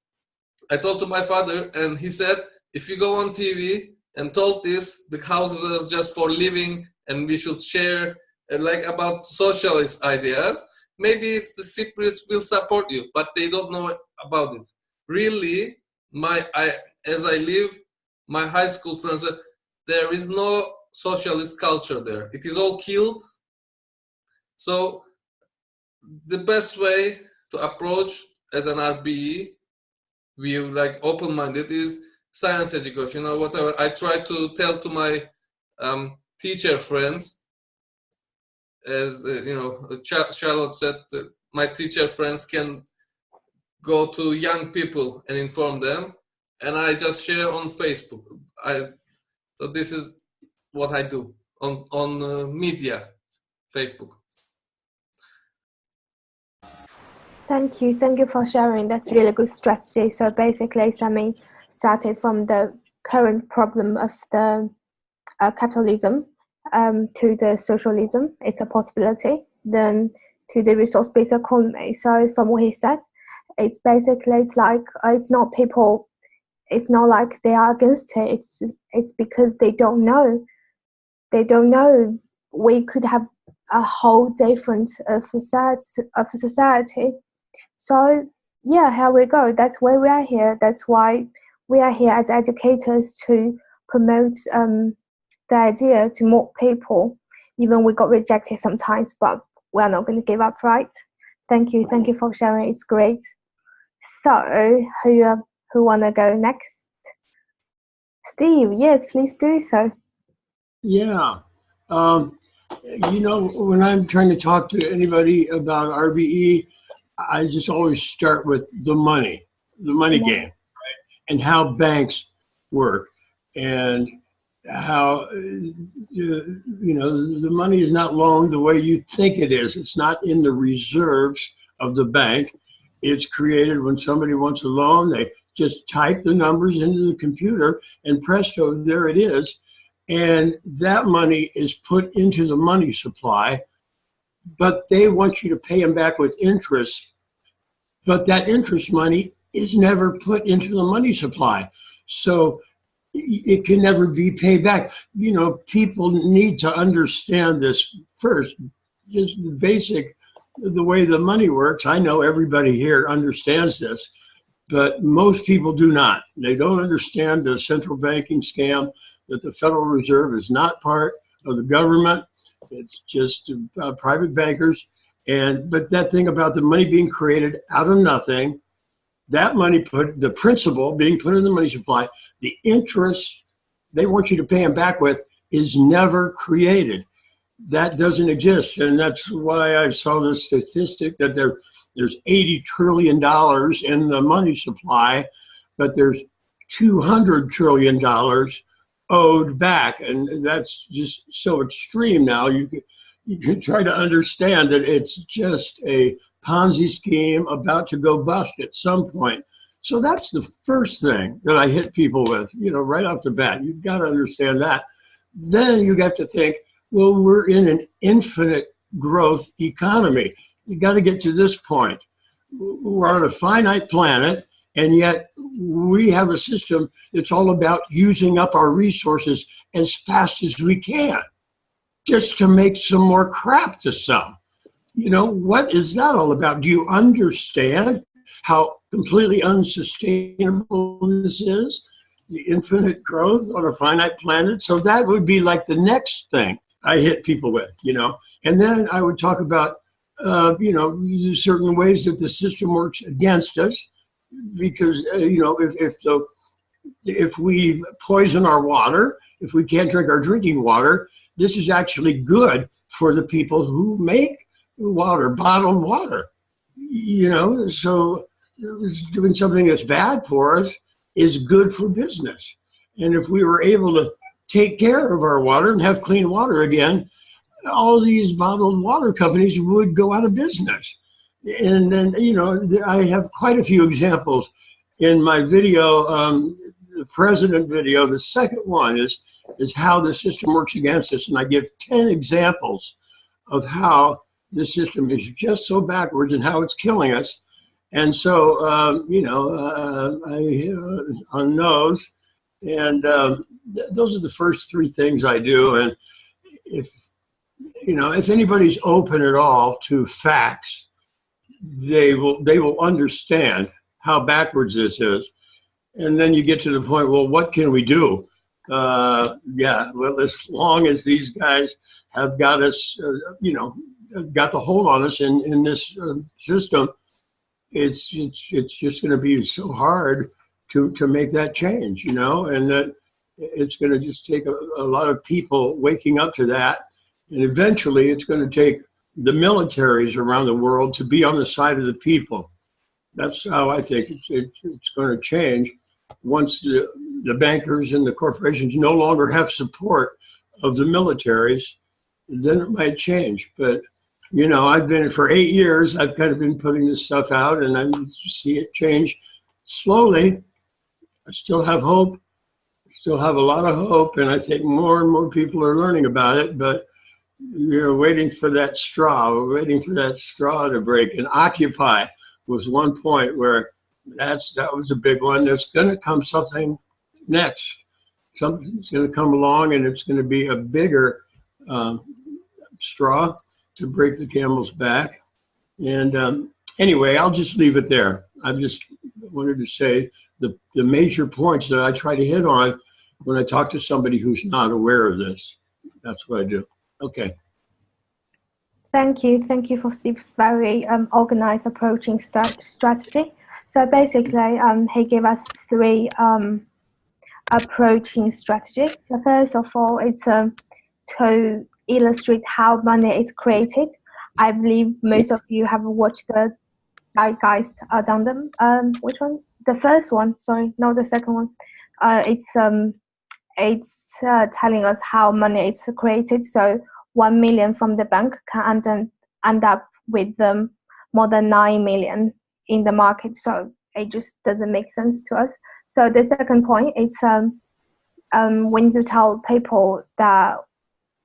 I told to my father, and he said, if you go on TV and told this, the houses are just for living and we should share, like about socialist ideas, maybe it's the Cypriots will support you, but they don't know about it. Really, as I live, my high school friends, there is no socialist culture there. It is all killed. So the best way to approach as an RBE, we like open-minded, is science education or whatever. I try to tell to my teacher friends, as you know, Charlotte said, my teacher friends can go to young people and inform them, and I just share on Facebook. So this is what I do on media, Facebook. Thank you for sharing. That's really good strategy. So basically, Sami started from the current problem of the capitalism to the socialism. It's a possibility. Then to the resource-based economy. So from what he said, it's basically, it's like it's not people. It's not like they are against it. It's because they don't know. They don't know. We could have a whole different society. So yeah, here we go. That's why we are here. That's why we are here as educators, to promote the idea to more people. Even we got rejected sometimes, but we're not going to give up, right? Thank you for sharing. It's great. So who wanna go next? Steve, yes, please do so. Yeah. You know, when I'm trying to talk to anybody about RBE, I just always start with the money game, right? And how banks work, and how, you know, the money is not loaned the way you think it is. It's not in the reserves of the bank. It's created when somebody wants a loan. They just type the numbers into the computer and presto, there it is. And that money is put into the money supply, but they want you to pay them back with interest. But that interest money is never put into the money supply. So it can never be paid back. You know, people need to understand this first, just the basic, the way the money works. I know everybody here understands this, but most people do not. They don't understand the central banking scam, that the Federal Reserve is not part of the government. It's just private bankers. But that thing about the money being created out of nothing, that money the principal being put in the money supply, the interest they want you to pay them back with is never created. That doesn't exist. And that's why I saw the statistic that there's $80 trillion in the money supply, but there's $200 trillion owed back. And that's just so extreme now. You can try to understand that it's just a Ponzi scheme about to go bust at some point. So that's the first thing that I hit people with, you know, right off the bat. You've got to understand that. Then you have to think, well, we're in an infinite growth economy. You got to get to this point. We're on a finite planet, and yet we have a system that's all about using up our resources as fast as we can. just to make some more crap to sell. You know, what is that all about? Do you understand how completely unsustainable this is? The infinite growth on a finite planet? So that would be like the next thing I hit people with, you know. And then I would talk about, you know, certain ways that the system works against us. Because, you know, if we poison our water, if we can't drink our drinking water, this is actually good for the people who make water, bottled water. You know, so doing something that's bad for us is good for business. And if we were able to take care of our water and have clean water again, all these bottled water companies would go out of business. And then, you know, I have quite a few examples in my video, the president video. The second one is how the system works against us. And I give 10 examples of how the system is just so backwards and how it's killing us. And so, you know, on those, and those are the first three things I do. And if, you know, if anybody's open at all to facts, they will understand how backwards this is. And then you get to the point, well, what can we do? Yeah, well, as long as these guys have got us, you know, got the hold on us in this system, it's just going to be so hard to make that change, you know, and that it's going to just take a lot of people waking up to that. And eventually it's going to take the militaries around the world to be on the side of the people. That's how I think it's going to change once the bankers and the corporations no longer have support of the militaries. Then it might change. But, you know, I've been for 8 years, I've kind of been putting this stuff out, and I see it change slowly. I still have hope, still have a lot of hope, and I think more and more people are learning about it, but you're waiting for that straw. We're waiting for that straw to break. And Occupy was one point where that was a big one. There's going to come something next. Something's going to come along, and it's going to be a bigger straw to break the camel's back. And anyway, I'll just leave it there. I just wanted to say the major points that I try to hit on when I talk to somebody who's not aware of this. That's what I do. Okay. Thank you for Steve's very organized approaching strategy. So basically, he gave us 3 approaching strategies. So first of all, it's to illustrate how money is created. I believe most of you have watched the Zeitgeist Gundam. Which one? The first one. Sorry, not the second one. It's telling us how money is created. So 1 million from the bank can end up with more than 9 million in the market. So it just doesn't make sense to us. So the second point is we need to tell people that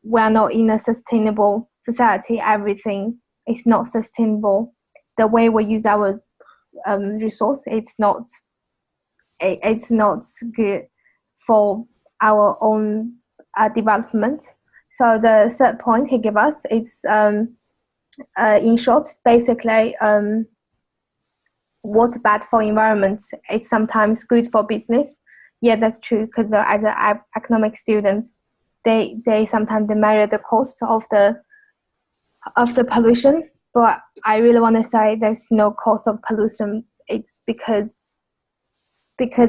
we're not in a sustainable society. Everything is not sustainable. The way we use our resource, it's not good for our own development. So the third point he gave us is, in short, basically, what's bad for environment, it's sometimes good for business. Yeah, that's true, because as an economic students, they sometimes measure the cost of the pollution. But I really want to say there's no cost of pollution. It's because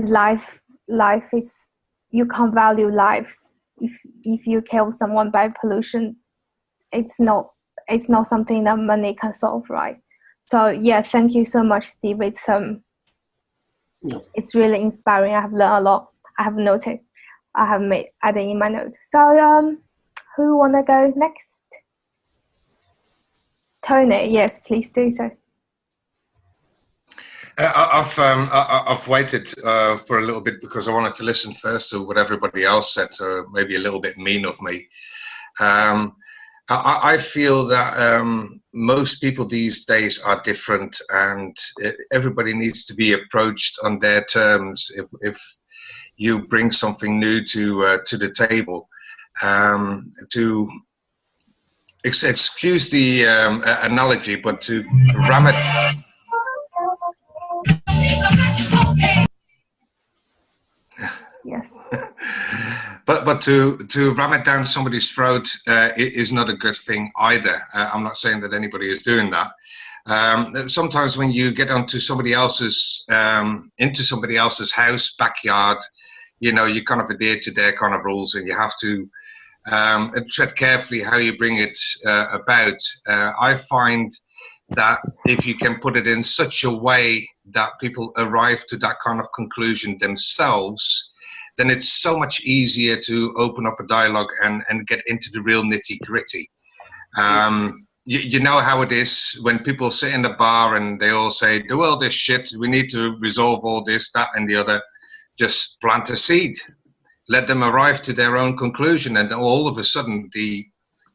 life is, you can't value lives. If you kill someone by pollution, it's not something that money can solve, right? So yeah, thank you so much, Steve. It's really inspiring. I have learned a lot. I have noted. I have added in my note. So who wanna go next? Tony, yes, please do so. I've waited for a little bit because I wanted to listen first to what everybody else said, or maybe a little bit mean of me. I feel that most people these days are different, and everybody needs to be approached on their terms. If you bring something new to the table, to excuse the analogy, but to ram it. Yes. But to ram it down somebody's throat is not a good thing either. I'm not saying that anybody is doing that. Sometimes when you get onto somebody else's into somebody else's house, backyard, you know, you kind of adhere to their kind of rules, and you have to tread carefully how you bring it about. I find that if you can put it in such a way that people arrive to that kind of conclusion themselves, then it's so much easier to open up a dialogue and get into the real nitty gritty. You know how it is when people sit in the bar and they all say, the world is shit, we need to resolve all this, that, and the other. Just plant a seed. Let them arrive to their own conclusion, and all of a sudden the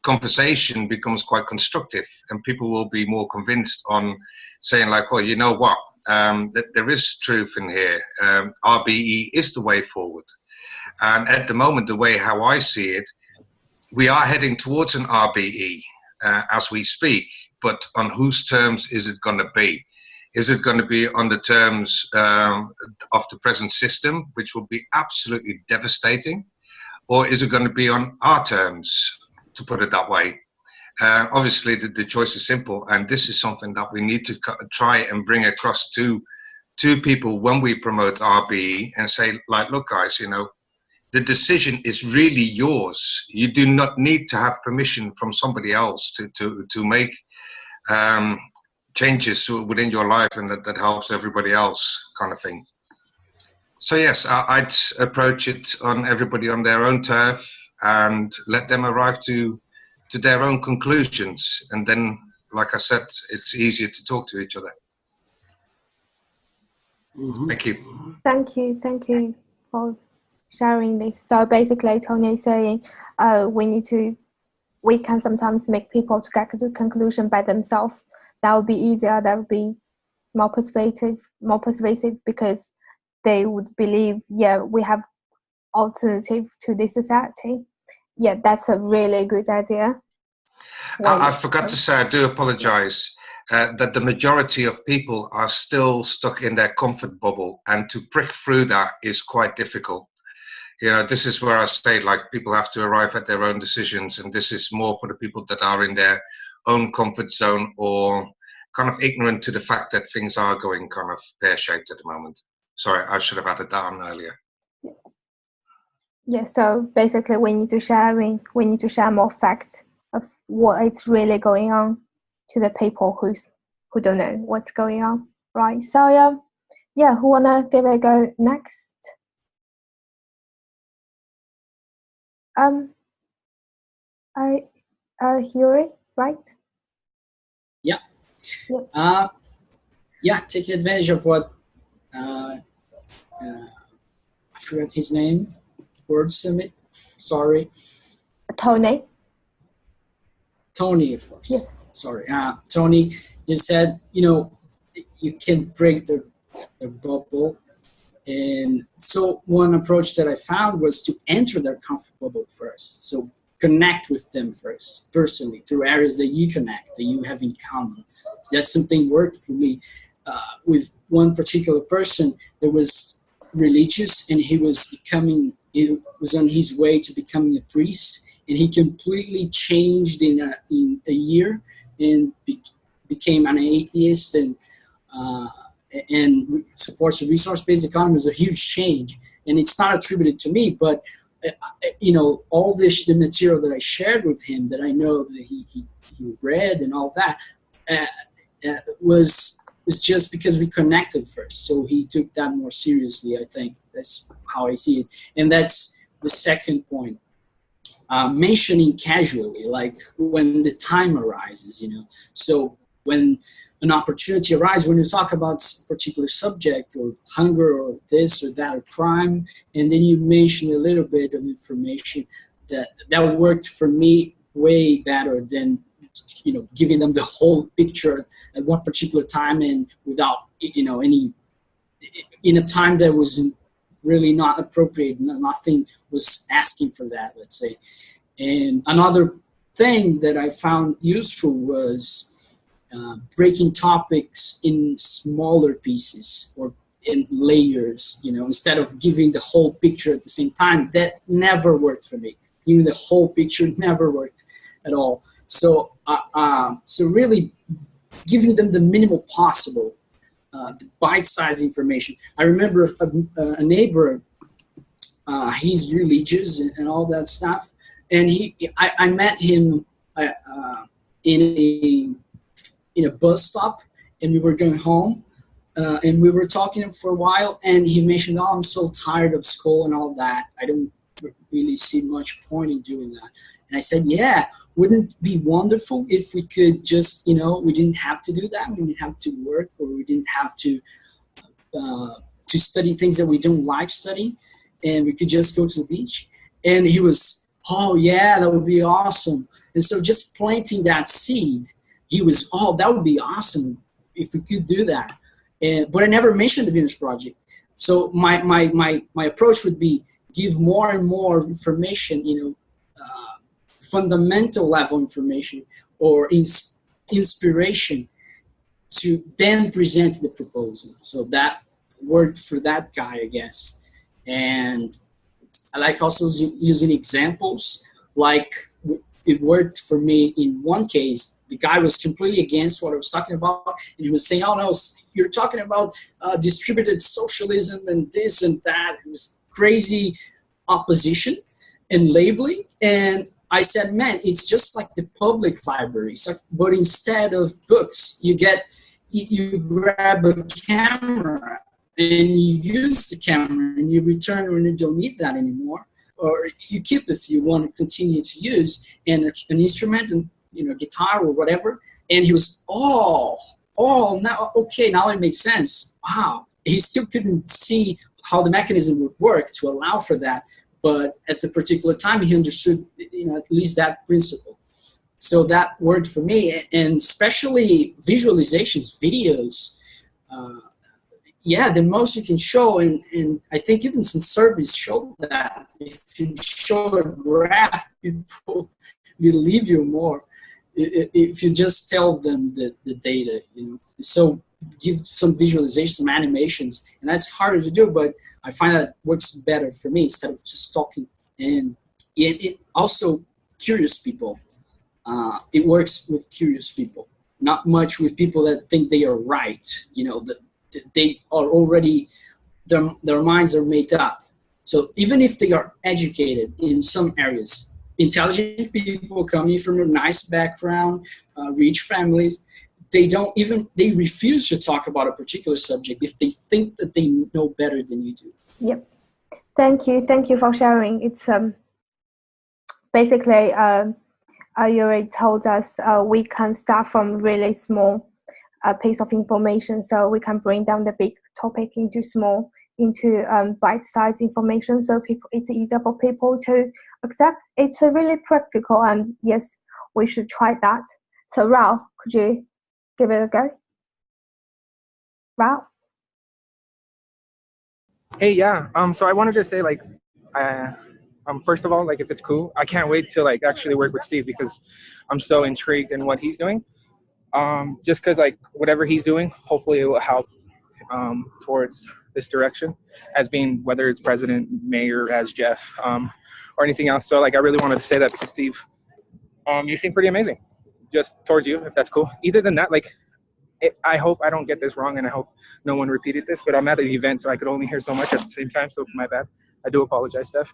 conversation becomes quite constructive, and people will be more convinced on saying like, well, you know what, that there is truth in here. RBE is the way forward. And at the moment, the way how I see it, we are heading towards an RBE as we speak, but on whose terms is it going to be? Is it going to be on the terms of the present system, which will be absolutely devastating? Or is it going to be on our terms, to put it that way? Obviously, the choice is simple, and this is something that we need to try and bring across to people when we promote RBE and say, like, look, guys, you know, the decision is really yours. You do not need to have permission from somebody else to make changes within your life, and that helps everybody else, kind of thing. So yes, I'd approach it on everybody on their own turf and let them arrive to their own conclusions. And then, like I said, it's easier to talk to each other. Thank you. Thank you for sharing this. So basically, Tony is saying we can sometimes make people to get to the conclusion by themselves. That would be easier. That would be more persuasive because they would believe, yeah, we have alternative to this society. Yeah, that's a really good idea. I forgot to say, I do apologize, that the majority of people are still stuck in their comfort bubble, and to break through that is quite difficult. You know, this is where I say, like, people have to arrive at their own decisions, and this is more for the people that are in their own comfort zone or kind of ignorant to the fact that things are going kind of pear-shaped at the moment. Sorry, I should have added that on earlier. Yeah, so basically we need to share more facts of what is really going on to the people who don't know what's going on, right? So yeah, who wanna give it a go next? Yuri, right? Yeah. Yeah, taking advantage of what I forgot his name. Word Summit. Sorry. Tony, of course. Yes. Sorry. Tony, you said, you know, you can break the bubble. And so one approach that I found was to enter their comfort bubble first. So connect with them first, personally, through areas that you connect, that you have in common. So that's something worked for me. With one particular person that was religious, and he was on his way to becoming a priest, and he completely changed in a year and became an atheist and supports a resource-based economy. Is a huge change, and it's not attributed to me, but you know, all the material that I shared with him, that I know that he read and all that, was just because we connected first. So he took that more seriously. I think that's how I see it, and that's the second point. Mentioning casually, like when the time arises, you know. So when an opportunity arises, when you talk about a particular subject or hunger or this or that or crime, and then you mention a little bit of information, that worked for me way better than, you know, giving them the whole picture at one particular time and without, you know, any, in a time that was really not appropriate. Nothing was asking for that, let's say. And another thing that I found useful was breaking topics in smaller pieces or in layers, instead of giving the whole picture at the same time. That never worked for me. Giving the whole picture never worked at all. So, so really giving them the minimal possible, the bite-sized information. I remember a neighbor, he's religious and all that stuff, and I met him in a bus stop, and we were going home, and we were talking for a while, and he mentioned, "Oh, I'm so tired of school and all that. I don't really see much point in doing that." And I said, "Yeah, wouldn't it be wonderful if we could just, we didn't have to do that. We didn't have to work, or we didn't have to study things that we don't like studying, and we could just go to the beach." And he was, "Oh yeah, that would be awesome." And so just planting that seed, he was, "Oh, that would be awesome if we could do that." But I never mentioned the Venus Project. So my approach would be give more and more information, fundamental level information or inspiration, to then present the proposal. So that worked for that guy, I guess. And I like also using examples. Like, it worked for me in one case. The guy was completely against what I was talking about, and he was saying, "Oh no, you're talking about distributed socialism and this and that." It was crazy opposition and labeling. And I said, "Man, it's just like the public library. So, but instead of books, you grab a camera and you use the camera and you return when you don't need that anymore, or you keep if you want to continue to use, and an instrument and guitar or whatever." And he was, now it makes sense. Wow. He still couldn't see how the mechanism would work to allow for that, but at the particular time he understood at least that principle. So that worked for me, and especially visualizations, videos. The most you can show, and I think even some surveys show that if you show a graph, people believe you more if you just tell them the data. So give some visualizations, some animations, and that's harder to do, but I find that works better for me instead of just talking. And it also, curious people. It works with curious people, not much with people that think they are right. That they are already, their minds are made up. So even if they are educated in some areas, intelligent people coming from a nice background, rich families, they refuse to talk about a particular subject if they think that they know better than you do. Yep. Thank you for sharing. It's basically you already told us we can start from really small piece of information, so we can bring down the big topic into bite-sized information, so it's easier for people to accept. It's really practical, and yes, we should try that. So Rao, could you give it a go? Rao? Hey, yeah. So I wanted to say, first of all, if it's cool, I can't wait to actually work with Steve, because I'm so intrigued in what he's doing. Just because whatever he's doing, hopefully it will help towards this direction, as being, whether it's president, mayor, as Jeff, or anything else. So I really wanted to say that because Steve, you seem pretty amazing, just towards you, if that's cool. Either than that, I hope I don't get this wrong, and I hope no one repeated this, but I'm at an event, so I could only hear so much at the same time, so my bad. I do apologize, Steph.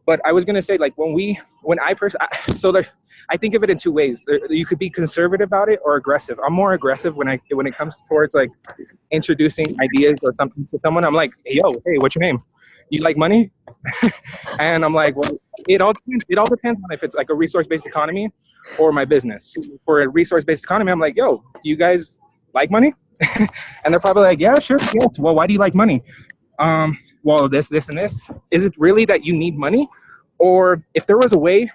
But I was going to say, I think of it in two ways. You could be conservative about it or aggressive. I'm more aggressive when it comes towards introducing ideas or something to someone. I'm like, hey, what's your name? You like money? And I'm like, well, it all depends on if it's a resource-based economy or my business. For a resource-based economy, I'm like, yo, do you guys like money? And they're probably like, yeah, sure. Yes. Well, why do you like money? Well, this, and this. Is it really that you need money? Or if there was a way,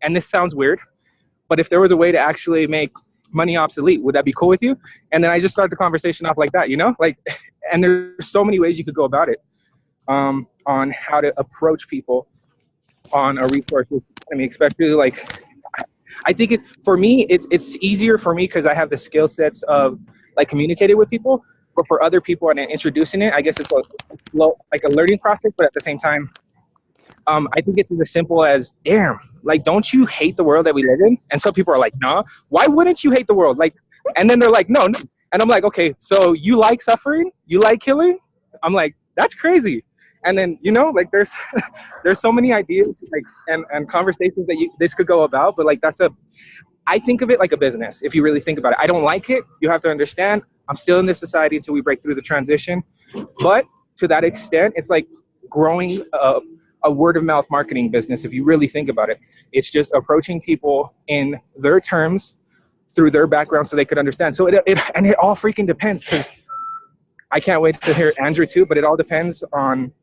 and this sounds weird, but if there was a way to actually make money obsolete, would that be cool with you? And then I just start the conversation off like that, and there's so many ways you could go about it, on how to approach people on a resource economy, especially I think for me, it's easier for me because I have the skill sets of like communicating with people. But for other people and introducing it, I guess it's like a learning process. But at the same time, I think it's as simple as, damn, like, don't you hate the world that we live in? And some people are like, nah, why wouldn't you hate the world? Like, and then they're like, no. And I'm like, okay, so you like suffering? You like killing? I'm like, that's crazy. And then, you know, like there's so many ideas like and conversations that this could go about, but like I think of it like a business. If you really think about it, I don't like it. You have to understand, I'm still in this society until we break through the transition. But to that extent, it's like growing a word of mouth marketing business. If you really think about it, it's just approaching people in their terms through their background so they could understand. So it all freaking depends, because I can't wait to hear Andrew too, but it all depends on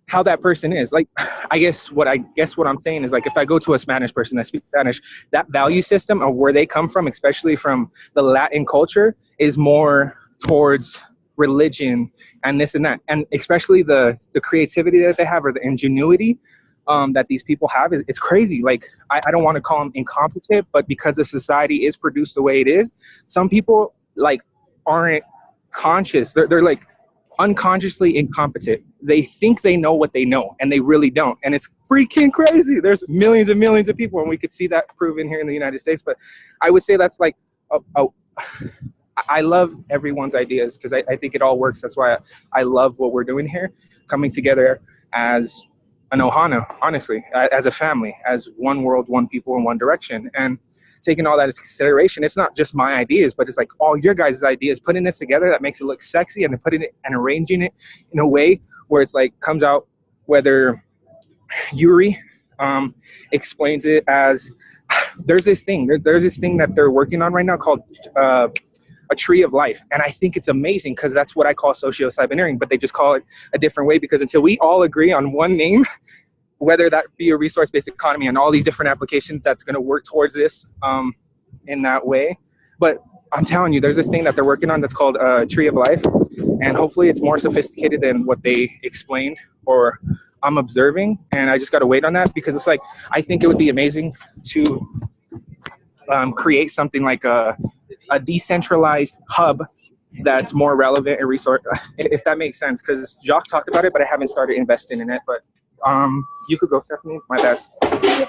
how that person is. Like, I guess what I'm saying is, like, if I go to a Spanish person that speaks Spanish, that value system of where they come from, especially from the Latin culture, is more towards religion and this and that. And especially the creativity that they have, or the ingenuity that these people have, it's crazy. Like, I don't want to call them incompetent, but because the society is produced the way it is, some people like aren't conscious. They're like unconsciously incompetent. They think they know what they know, and they really don't. And it's freaking crazy. There's millions and millions of people, and we could see that proven here in the United States. But I would say that's like, I love everyone's ideas, because I think it all works. That's why I love what we're doing here, coming together as an Ohana, honestly, as a family, as one world, one people, in one direction. And taking all that into consideration, it's not just my ideas, but it's like all your guys' ideas, putting this together that makes it look sexy, and then putting it and arranging it in a way where it's like comes out, whether Yuri explains it as, there's this thing that they're working on right now called a tree of life. And I think it's amazing, because that's what I call socio-cyberneering, but they just call it a different way, because until we all agree on one name, whether that be a resource-based economy and all these different applications that's going to work towards this in that way. But I'm telling you, there's this thing that they're working on that's called Tree of Life. And hopefully it's more sophisticated than what they explained or I'm observing. And I just got to wait on that, because it's like, I think it would be amazing to create something like a decentralized hub that's more relevant and resource, if that makes sense. Because Jacques talked about it, but I haven't started investing in it. But you could go, Stephanie. My bad.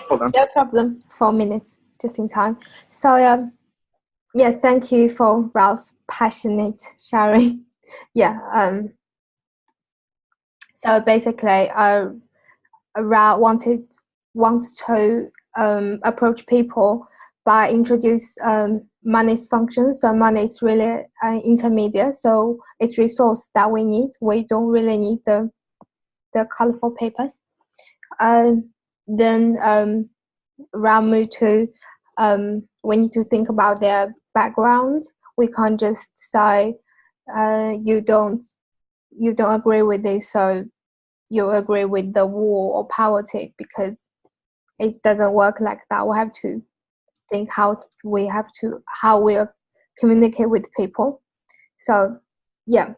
Hold on. No problem. 4 minutes, just in time. So yeah, thank you for Ralph's passionate sharing. Yeah. So basically, Ralph wants to approach people by introduce money's function. So money is really an intermediate. So it's resource that we need. We don't really need the colorful papers. Then Ralph moved to we need to think about their background. We can't just say you don't agree with this, so you agree with the war or poverty, because it doesn't work like that. We have to think how we communicate with people. So yeah,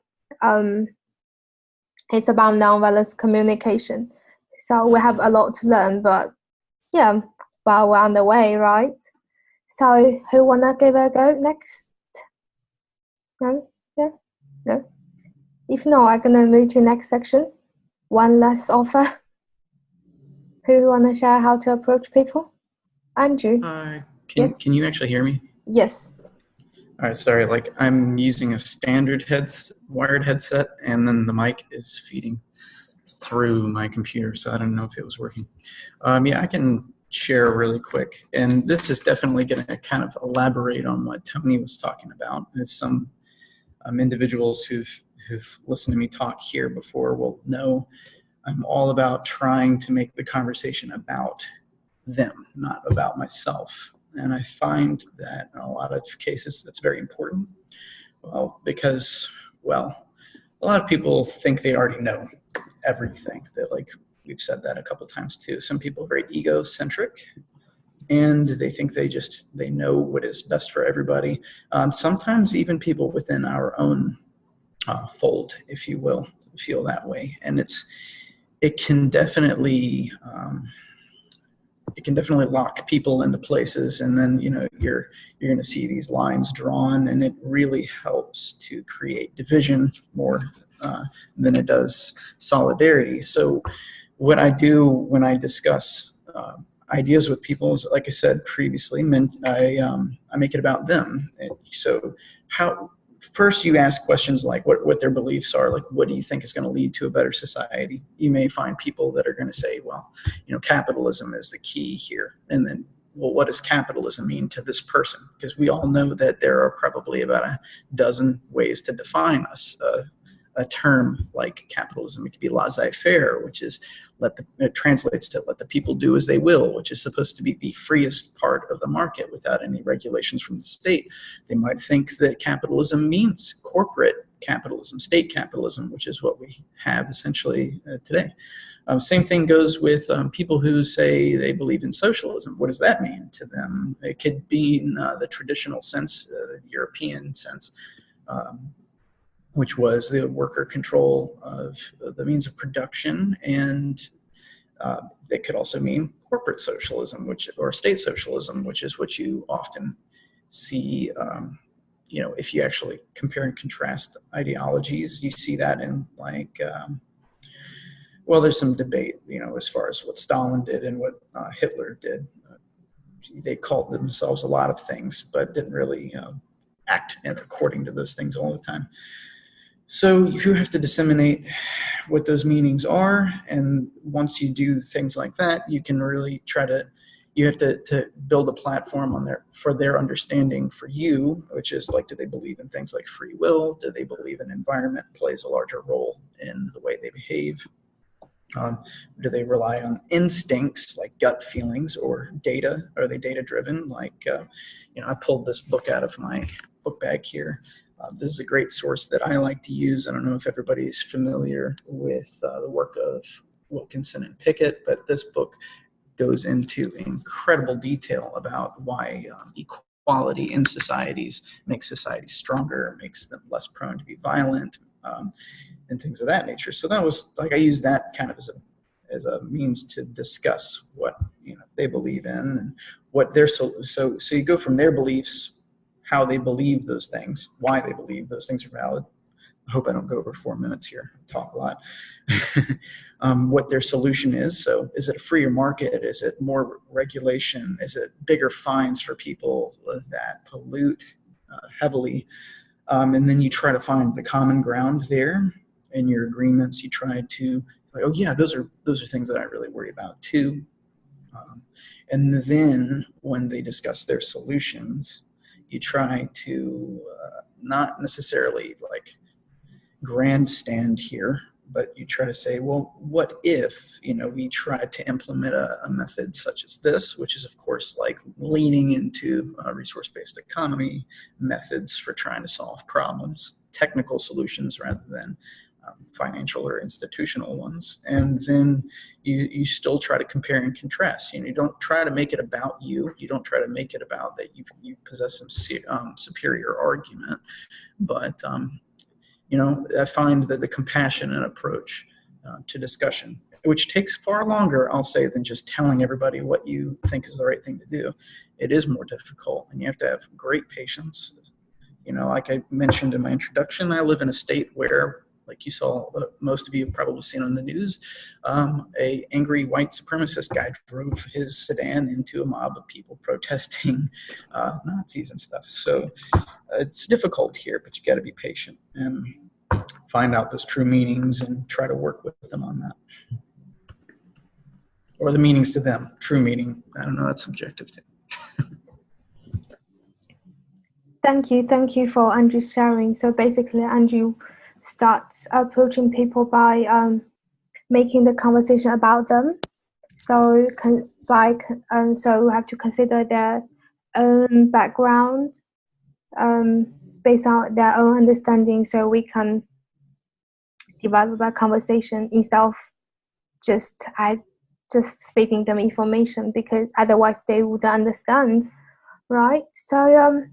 it's about nonviolent communication. So we have a lot to learn, but yeah, but we're on the way, right? So who wanna give a go next? No? Yeah? No? If not, I'm gonna move to next section. One last offer. Who wanna share how to approach people? Andrew? Can you actually hear me? Yes. All right, sorry, like I'm using a standard wired headset, and then the mic is feeding through my computer, so I don't know if it was working. Yeah, I can share really quick, and this is definitely going to kind of elaborate on what Tony was talking about. As some individuals who've listened to me talk here before will know, I'm all about trying to make the conversation about them, not about myself. And I find that in a lot of cases that's very important. Well, because, well, a lot of people think they already know everything. That, like, we've said that a couple times too. Some people are very egocentric, and they think they know what is best for everybody. Sometimes even people within our own fold, if you will, feel that way. And it can definitely it can definitely lock people into places, and then you're going to see these lines drawn, and it really helps to create division more than it does solidarity. So what I do when I discuss ideas with people is, like I said previously, I make it about them. And so first you ask questions like what their beliefs are, like what do you think is going to lead to a better society? You may find people that are going to say, well, capitalism is the key here. And then, well, what does capitalism mean to this person? Because we all know that there are probably about a dozen ways to define us. A term like capitalism, it could be laissez-faire, which is it translates to let the people do as they will, which is supposed to be the freest part of the market without any regulations from the state. They might think that capitalism means corporate capitalism, state capitalism, which is what we have essentially today. Same thing goes with people who say they believe in socialism. What does that mean to them? It could be in the traditional sense, European sense, which was the worker control of the means of production, and that could also mean corporate socialism, or state socialism, which is what you often see. If you actually compare and contrast ideologies, you see that in well, there's some debate, as far as what Stalin did and what Hitler did. They called themselves a lot of things, but didn't really act according to those things all the time. So you have to disseminate what those meanings are, and once you do things like that, you can really you have to build a platform for their understanding for you, which is like, do they believe in things like free will? Do they believe an environment plays a larger role in the way they behave? Do they rely on instincts like gut feelings or data? Are they data driven? Like, I pulled this book out of my book bag here. This is a great source that I like to use. I don't know if everybody's familiar with the work of Wilkinson and Pickett, but this book goes into incredible detail about why equality in societies makes societies stronger, makes them less prone to be violent, and things of that nature. So that was like, I used that kind of as a means to discuss what they believe in and what their so you go from their beliefs, how they believe those things, why they believe those things are valid. I hope I don't go over 4 minutes here. I talk a lot. What their solution is. So is it a freer market? Is it more regulation? Is it bigger fines for people that pollute heavily? And then you try to find the common ground there in your agreements. You try to, like, oh yeah, those are things that I really worry about too. And then when they discuss their solutions, you try to not necessarily like grandstand here, but you try to say, well, what if, we tried to implement a method such as this, which is of course like leaning into resource-based economy methods for trying to solve problems, technical solutions rather than financial or institutional ones. And then you still try to compare and contrast. You don't try to make it about you. You don't try to make it about that you possess some superior argument, but I find that the compassionate approach to discussion, which takes far longer, I'll say, than just telling everybody what you think is the right thing to do. It is more difficult, and you have to have great patience. Like I mentioned in my introduction, I live in a state where, like you saw, most of you have probably seen on the news, a angry white supremacist guy drove his sedan into a mob of people protesting Nazis and stuff. So it's difficult here, but you got to be patient and find out those true meanings and try to work with them on that. Or the meanings to them, true meaning. I don't know, that's subjective too. Thank you for Andrew sharing. So basically, Andrew starts approaching people by making the conversation about them. So so we have to consider their own background based on their own understanding, so we can develop a conversation instead of just feeding them information, because otherwise they wouldn't understand, right? So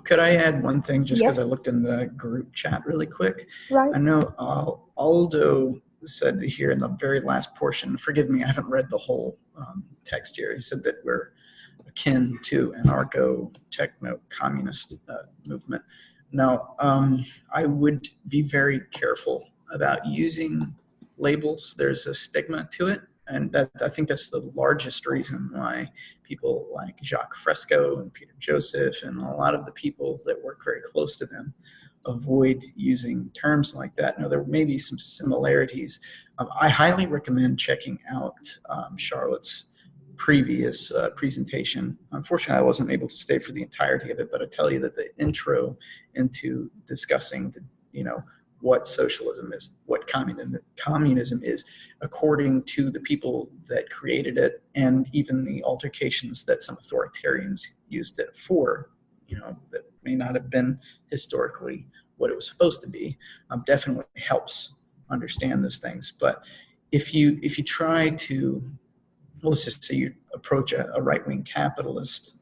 could I add one thing, just because yes. I looked in the group chat really quick? Right. I know Aldo said here in the very last portion, forgive me, I haven't read the whole text here. He said that we're akin to anarcho-techno-communist movement. Now, I would be very careful about using labels. There's a stigma to it, and that I think that's the largest reason why people like Jacques Fresco and Peter Joseph and a lot of the people that work very close to them avoid using terms like that. Now, there may be some similarities. I highly recommend checking out Charlotte's previous presentation. Unfortunately, I wasn't able to stay for the entirety of it, but I tell you that the intro into discussing the, what socialism is, what communism is, according to the people that created it, and even the altercations that some authoritarians used it for, that may not have been historically what it was supposed to be, definitely helps understand those things. But if you try to, well, let's just say you approach a right-wing capitalist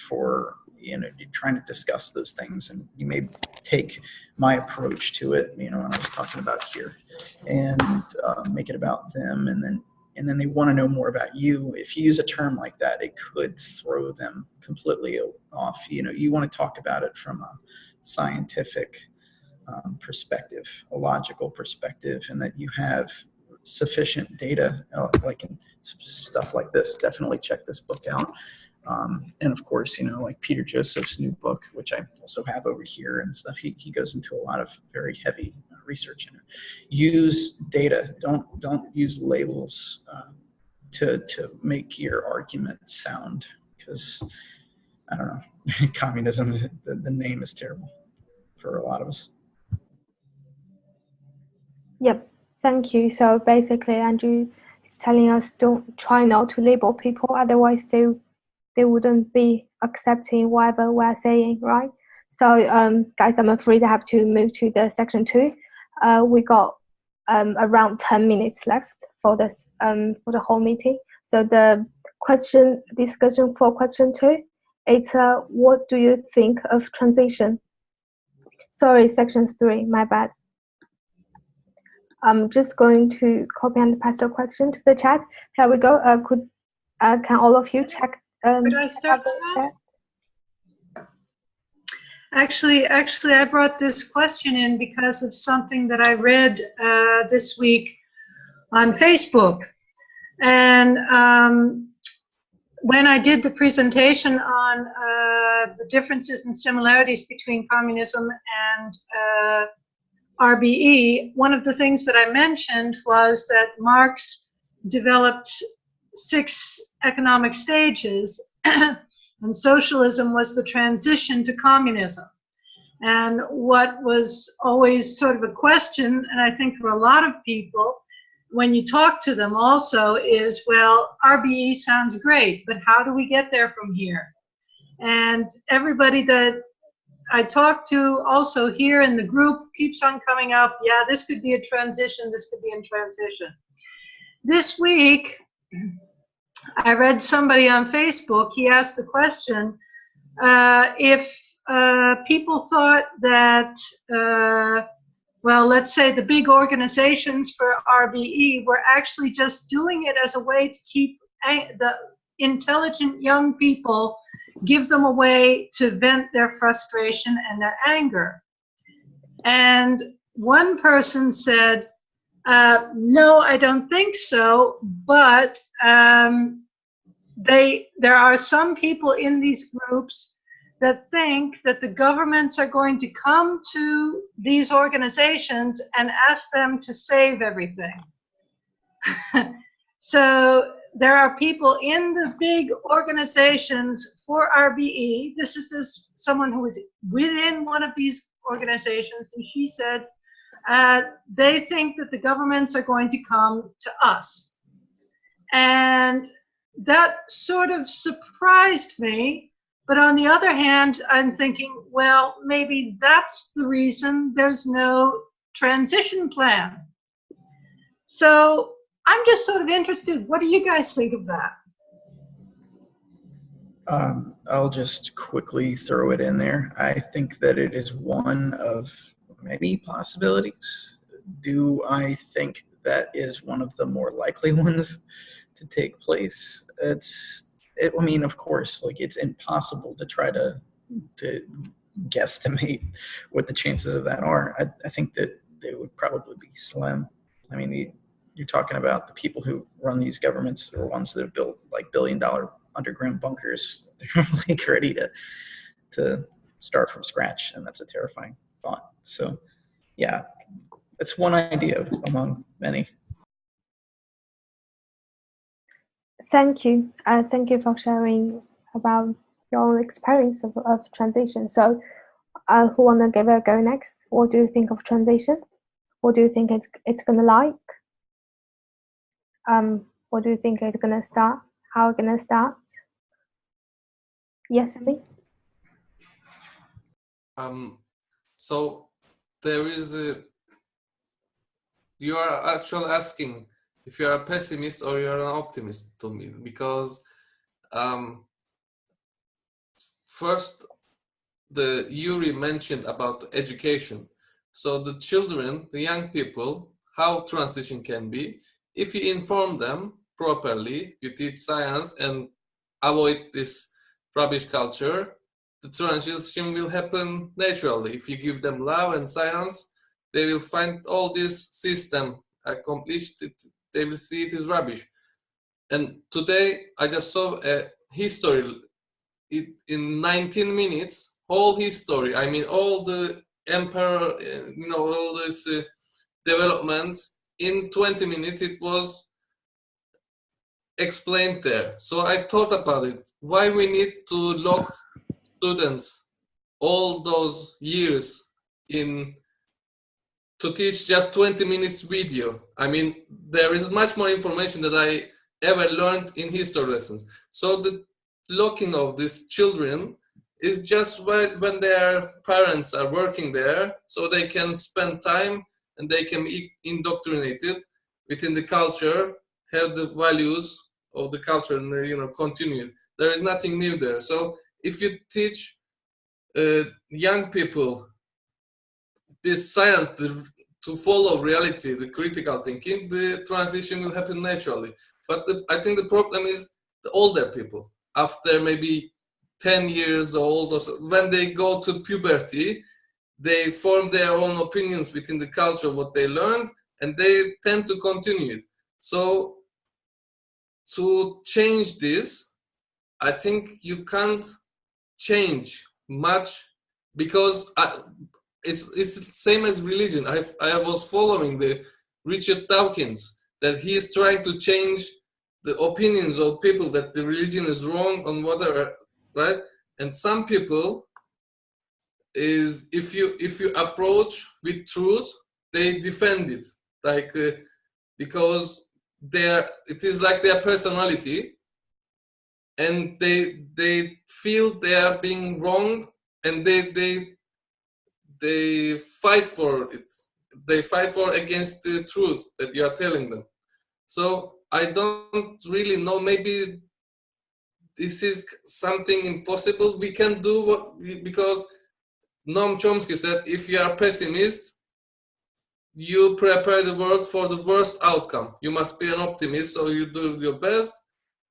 for, you're trying to discuss those things, and you may take my approach to it, when I was talking about here, and make it about them, and then they want to know more about you. If you use a term like that, it could throw them completely off. You want to talk about it from a scientific perspective, a logical perspective, and that you have sufficient data, like in stuff like this. Definitely check this book out. And of course, like Peter Joseph's new book, which I also have over here and stuff, he goes into a lot of very heavy research in it. Use data. Don't use labels to make your argument sound, because I don't know, communism, the name is terrible for a lot of us. Yep, thank you. So basically, Andrew is telling us don't try not to label people, otherwise they wouldn't be accepting whatever we're saying, right? So guys, I'm afraid I have to move to the section 2. We got around 10 minutes left for this for the whole meeting. So the discussion for question 2, it's what do you think of transition? Sorry, section 3, my bad. I'm just going to copy and paste the question to the chat. Here we go. Can all of you check? Could I start on that? Actually, I brought this question in because of something that I read this week on Facebook. And when I did the presentation on the differences and similarities between communism and RBE, one of the things that I mentioned was that Marx developed 6 economic stages, and socialism was the transition to communism. And what was always sort of a question, and I think for a lot of people, when you talk to them also, is, well, RBE sounds great, but how do we get there from here? And everybody that I talked to also here in the group keeps on coming up, yeah, this could be a transition, this could be in transition. This week, I read somebody on Facebook, he asked the question, if people thought that, well, let's say the big organizations for RBE were actually just doing it as a way to keep the intelligent young people, give them a way to vent their frustration and their anger. And one person said, no, I don't think so, but there are some people in these groups that think that the governments are going to come to these organizations and ask them to save everything. So there are people in the big organizations for RBE. This is someone who is within one of these organizations, and she said they think that the governments are going to come to us. And that sort of surprised me. But on the other hand, I'm thinking, well, maybe that's the reason there's no transition plan. So I'm just sort of interested. What do you guys think of that? I'll just quickly throw it in there. I think that it is one of many possibilities. Do I think that is one of the more likely ones to take place. I mean, of course, like it's impossible to try to guesstimate what the chances of that are. I think that they would probably be slim. I mean, you're talking about the people who run these governments are ones that have built like billion-dollar underground bunkers. They're like ready to start from scratch, and that's a terrifying thought. So, yeah, it's one idea among many. Thank you. Thank you for sharing about your own experience of transition. So, who wanna give it a go next? What do you think of transition? What do you think it's gonna like? What do you think it's gonna start? How it's gonna start? Yes, Emily? So there is you are actually asking if you are a pessimist or you are an optimist to me, because first the Yuri mentioned about education. So the children, the young people, how transition can be, if you inform them properly, you teach science and avoid this rubbish culture, the transition will happen naturally. If you give them love and science, they will find all this system accomplished. They will see it is rubbish. And today I just saw a history in 19 minutes, whole history. I mean, all the emperor, all these developments in 20 minutes. It was explained there. So I thought about it. Why we need to lock students all those years in to teach just 20 minutes video? I mean, there is much more information that I ever learned in history lessons. So the locking of these children is just when their parents are working there, so they can spend time and they can be indoctrinated within the culture, have the values of the culture, and continue. There is nothing new there. So if you teach young people this science to follow reality, the critical thinking, the transition will happen naturally. But I think the problem is the older people. After maybe 10 years old or so, when they go to puberty, they form their own opinions within the culture of what they learned, and they tend to continue it. So to change this, I think you can't change much, because it's the same as religion. I was following the Richard Dawkins, that he is trying to change the opinions of people that the religion is wrong on whatever, right? And some people is, if you approach with truth, they defend it, like because it is like their personality, and they feel they are being wrong, and they fight for it. They fight for against the truth that you are telling them. So I don't really know. Maybe this is something impossible we can do, because Noam Chomsky said, if you are a pessimist, you prepare the world for the worst outcome. You must be an optimist, so you do your best.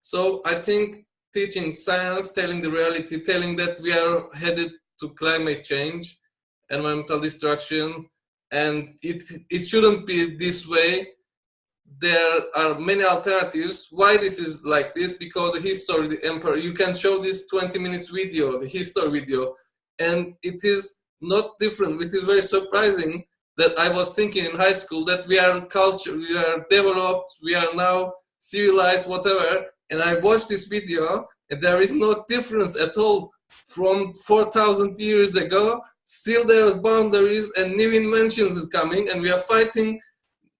So I think teaching science, telling the reality, telling that we are headed to climate change, environmental destruction, and it shouldn't be this way. There are many alternatives. Why this is like this? Because the history, the emperor, you can show this 20 minutes video, the history video, and it is not different. It is very surprising that I was thinking in high school that we are culture, we are developed, we are now civilized, whatever. And I watched this video, and there is no difference at all from 4,000 years ago. Still there are boundaries and new inventions is coming, and we are fighting.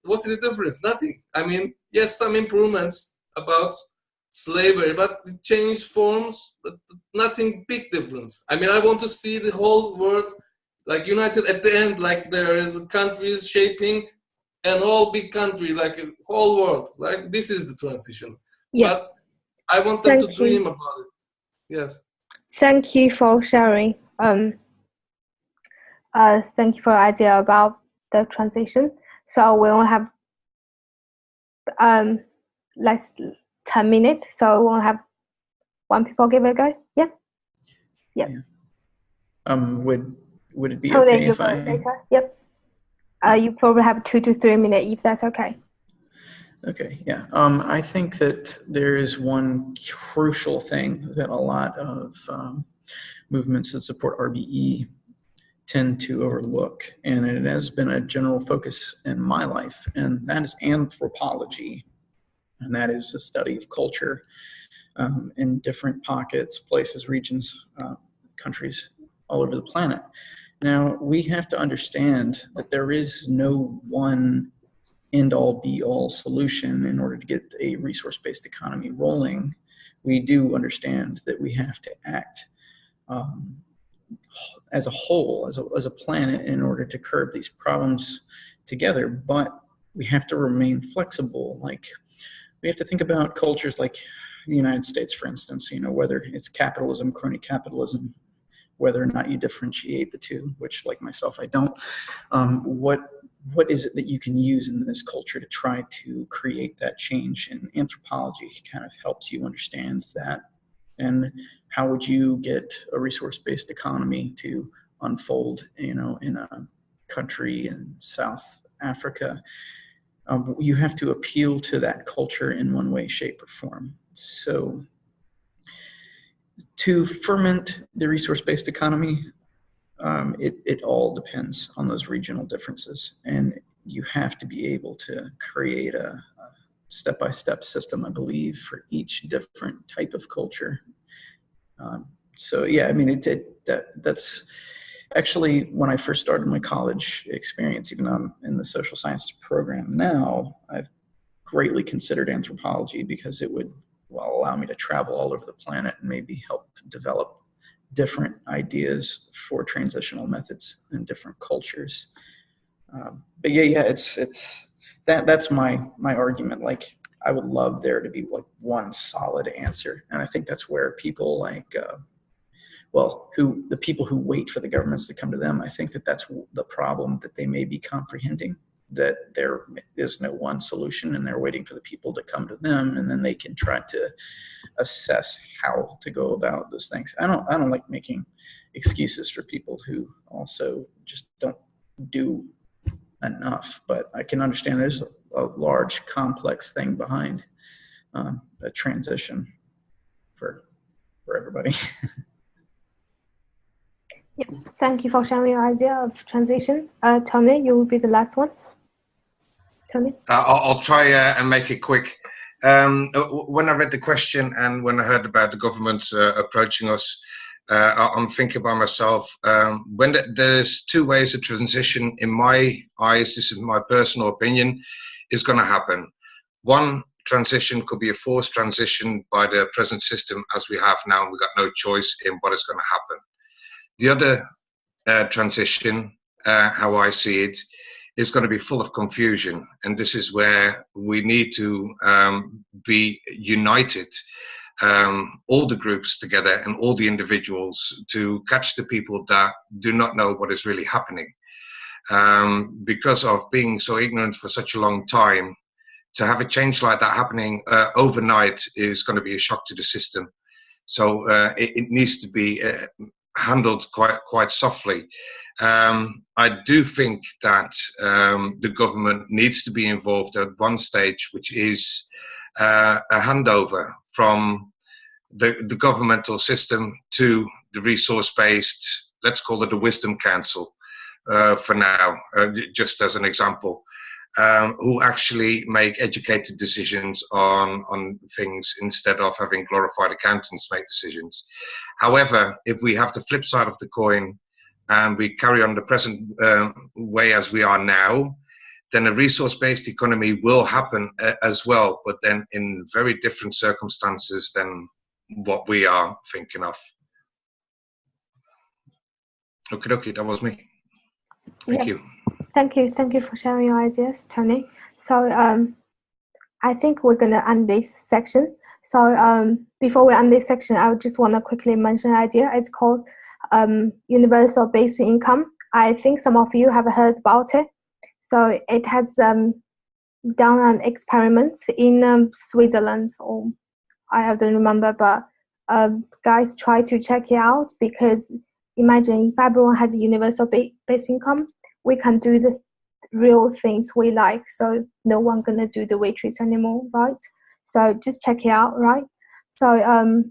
What is the difference? Nothing. I mean, yes, some improvements about slavery, but it changed forms, but nothing big difference. I mean, I want to see the whole world like united at the end, like there is countries shaping an all big country, like a whole world. Like this is the transition. Yeah. But I want them to dream about it. Yes. Thank you for sharing. Thank you for the idea about the transition. So we will have less 10 minutes, so we'll have one people give it a go. Yeah. Yep. Yeah. Would it be Tony, okay you if go I? later. Yep. You probably have 2 to 3 minutes if that's okay. Okay, yeah. I think that there is one crucial thing that a lot of movements that support RBE tend to overlook, and it has been a general focus in my life, and that is anthropology, and that is the study of culture in different pockets, places, regions, countries all over the planet. Now, we have to understand that there is no one end-all be-all solution in order to get a resource-based economy rolling. We do understand that we have to act as a whole, as a planet, in order to curb these problems together, but we have to remain flexible. Like, we have to think about cultures like the United States, for instance, whether it's capitalism, crony capitalism, whether or not you differentiate the two, which, like myself, I don't. What is it that you can use in this culture to try to create that change? And anthropology kind of helps you understand that. And how would you get a resource-based economy to unfold, in a country in South Africa? You have to appeal to that culture in one way, shape, or form. So to ferment the resource-based economy, it all depends on those regional differences, and you have to be able to create a step-by-step system, I believe, for each different type of culture. So yeah, I mean, that's actually when I first started my college experience, even though I'm in the social sciences program now, I've greatly considered anthropology because it would allow me to travel all over the planet and maybe help develop different ideas for transitional methods in different cultures. But yeah, it's that's my argument. Like, I would love there to be like one solid answer, and I think that's where people like, the people who wait for the governments to come to them, I think that's the problem that they may be comprehending, that there is no one solution, and they're waiting for the people to come to them, and then they can try to assess how to go about those things. I don't like making excuses for people who also just don't do enough, but I can understand there's a large, complex thing behind a transition for everybody. Yep. Thank you for sharing your idea of transition. Tony, you will be the last one. Tony? I'll try and make it quick. When I read the question and when I heard about the government approaching us, I'm thinking by myself, when there's two ways of transition, in my eyes, this is my personal opinion, is going to happen. One transition could be a forced transition by the present system as we have now, and we've got no choice in what is going to happen. The other transition, how I see it, is going to be full of confusion, and this is where we need to be united, all the groups together and all the individuals, to catch the people that do not know what is really happening. Because of being so ignorant for such a long time, to have a change like that happening overnight is going to be a shock to the system. So it needs to be handled quite softly. I do think that the government needs to be involved at one stage, which is a handover from the governmental system to the resource-based, let's call it the Wisdom Council for now, just as an example, who actually make educated decisions on things instead of having glorified accountants make decisions. However, if we have the flip side of the coin and we carry on the present way as we are now, then a resource-based economy will happen as well, but then in very different circumstances than what we are thinking of. Okay, that was me. Thank you. Thank you for sharing your ideas, Tony. So I think we're gonna end this section. So before we end this section, I just want to quickly mention an idea. It's called universal basic income. I think some of you have heard about it. So it has done an experiment in Switzerland, or I don't remember, but guys try to check it out, because imagine if everyone has a universal base income, we can do the real things we like, so no one gonna do the waitress anymore, right? So just check it out, right? So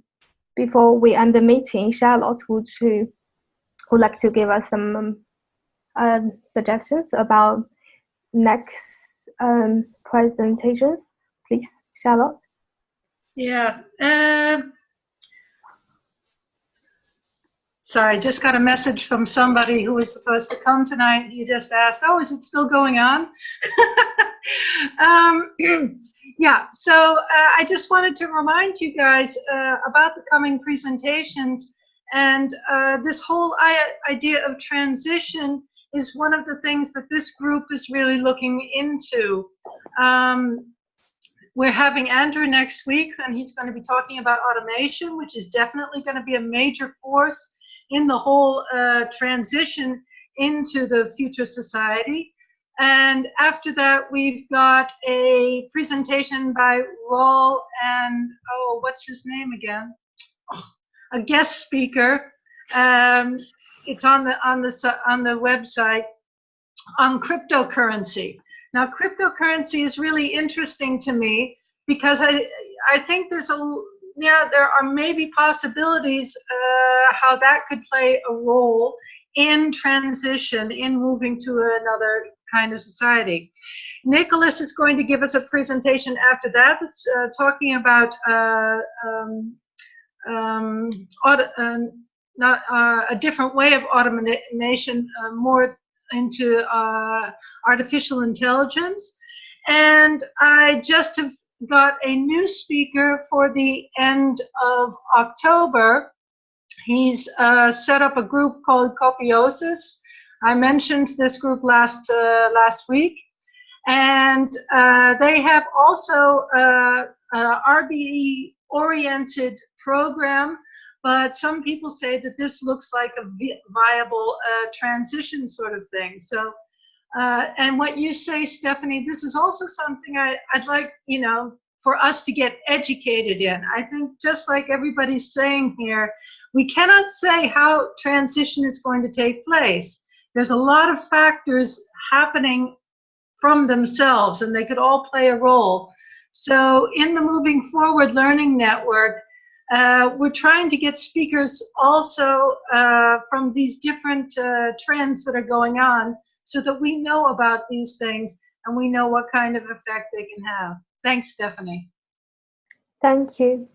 before we end the meeting, Charlotte, would like to give us some suggestions about next presentations, please, Charlotte? Yeah. Sorry, just got a message from somebody who was supposed to come tonight. He just asked, "Oh, is it still going on?" Yeah, so I just wanted to remind you guys about the coming presentations, and this whole idea of transition is one of the things that this group is really looking into. We're having Andrew next week, and he's going to be talking about automation, which is definitely going to be a major force in the whole transition into the future society. And after that, we've got a presentation by Raul and, oh, what's his name again? Oh, a guest speaker. It's on the website, on cryptocurrency. Now, cryptocurrency is really interesting to me, because I think there are maybe possibilities how that could play a role in transition, in moving to another kind of society. Nicholas is going to give us a presentation after that, talking about a different way of automation, more into artificial intelligence. And I just have got a new speaker for the end of October. He's set up a group called Copiosis. I mentioned this group last week, and they have also RBE oriented program, but some people say that this looks like a viable transition sort of thing. So, and what you say, Stephanie, this is also something I'd like, for us to get educated in. I think just like everybody's saying here, we cannot say how transition is going to take place. There's a lot of factors happening from themselves, and they could all play a role. So in the Moving Forward Learning Network, we're trying to get speakers also from these different trends that are going on, so that we know about these things and we know what kind of effect they can have. Thanks, Stephanie. Thank you.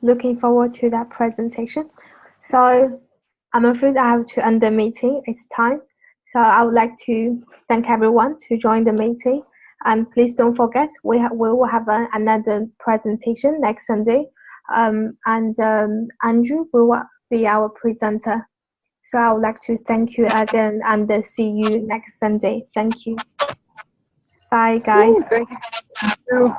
Looking forward to that presentation. So I'm afraid I have to end the meeting. It's time. So I would like to thank everyone to join the meeting. And please don't forget, we will have another presentation next Sunday. Andrew will be our presenter. So I would like to thank you again, and see you next Sunday. Thank you. Bye, guys. Ooh, thank you.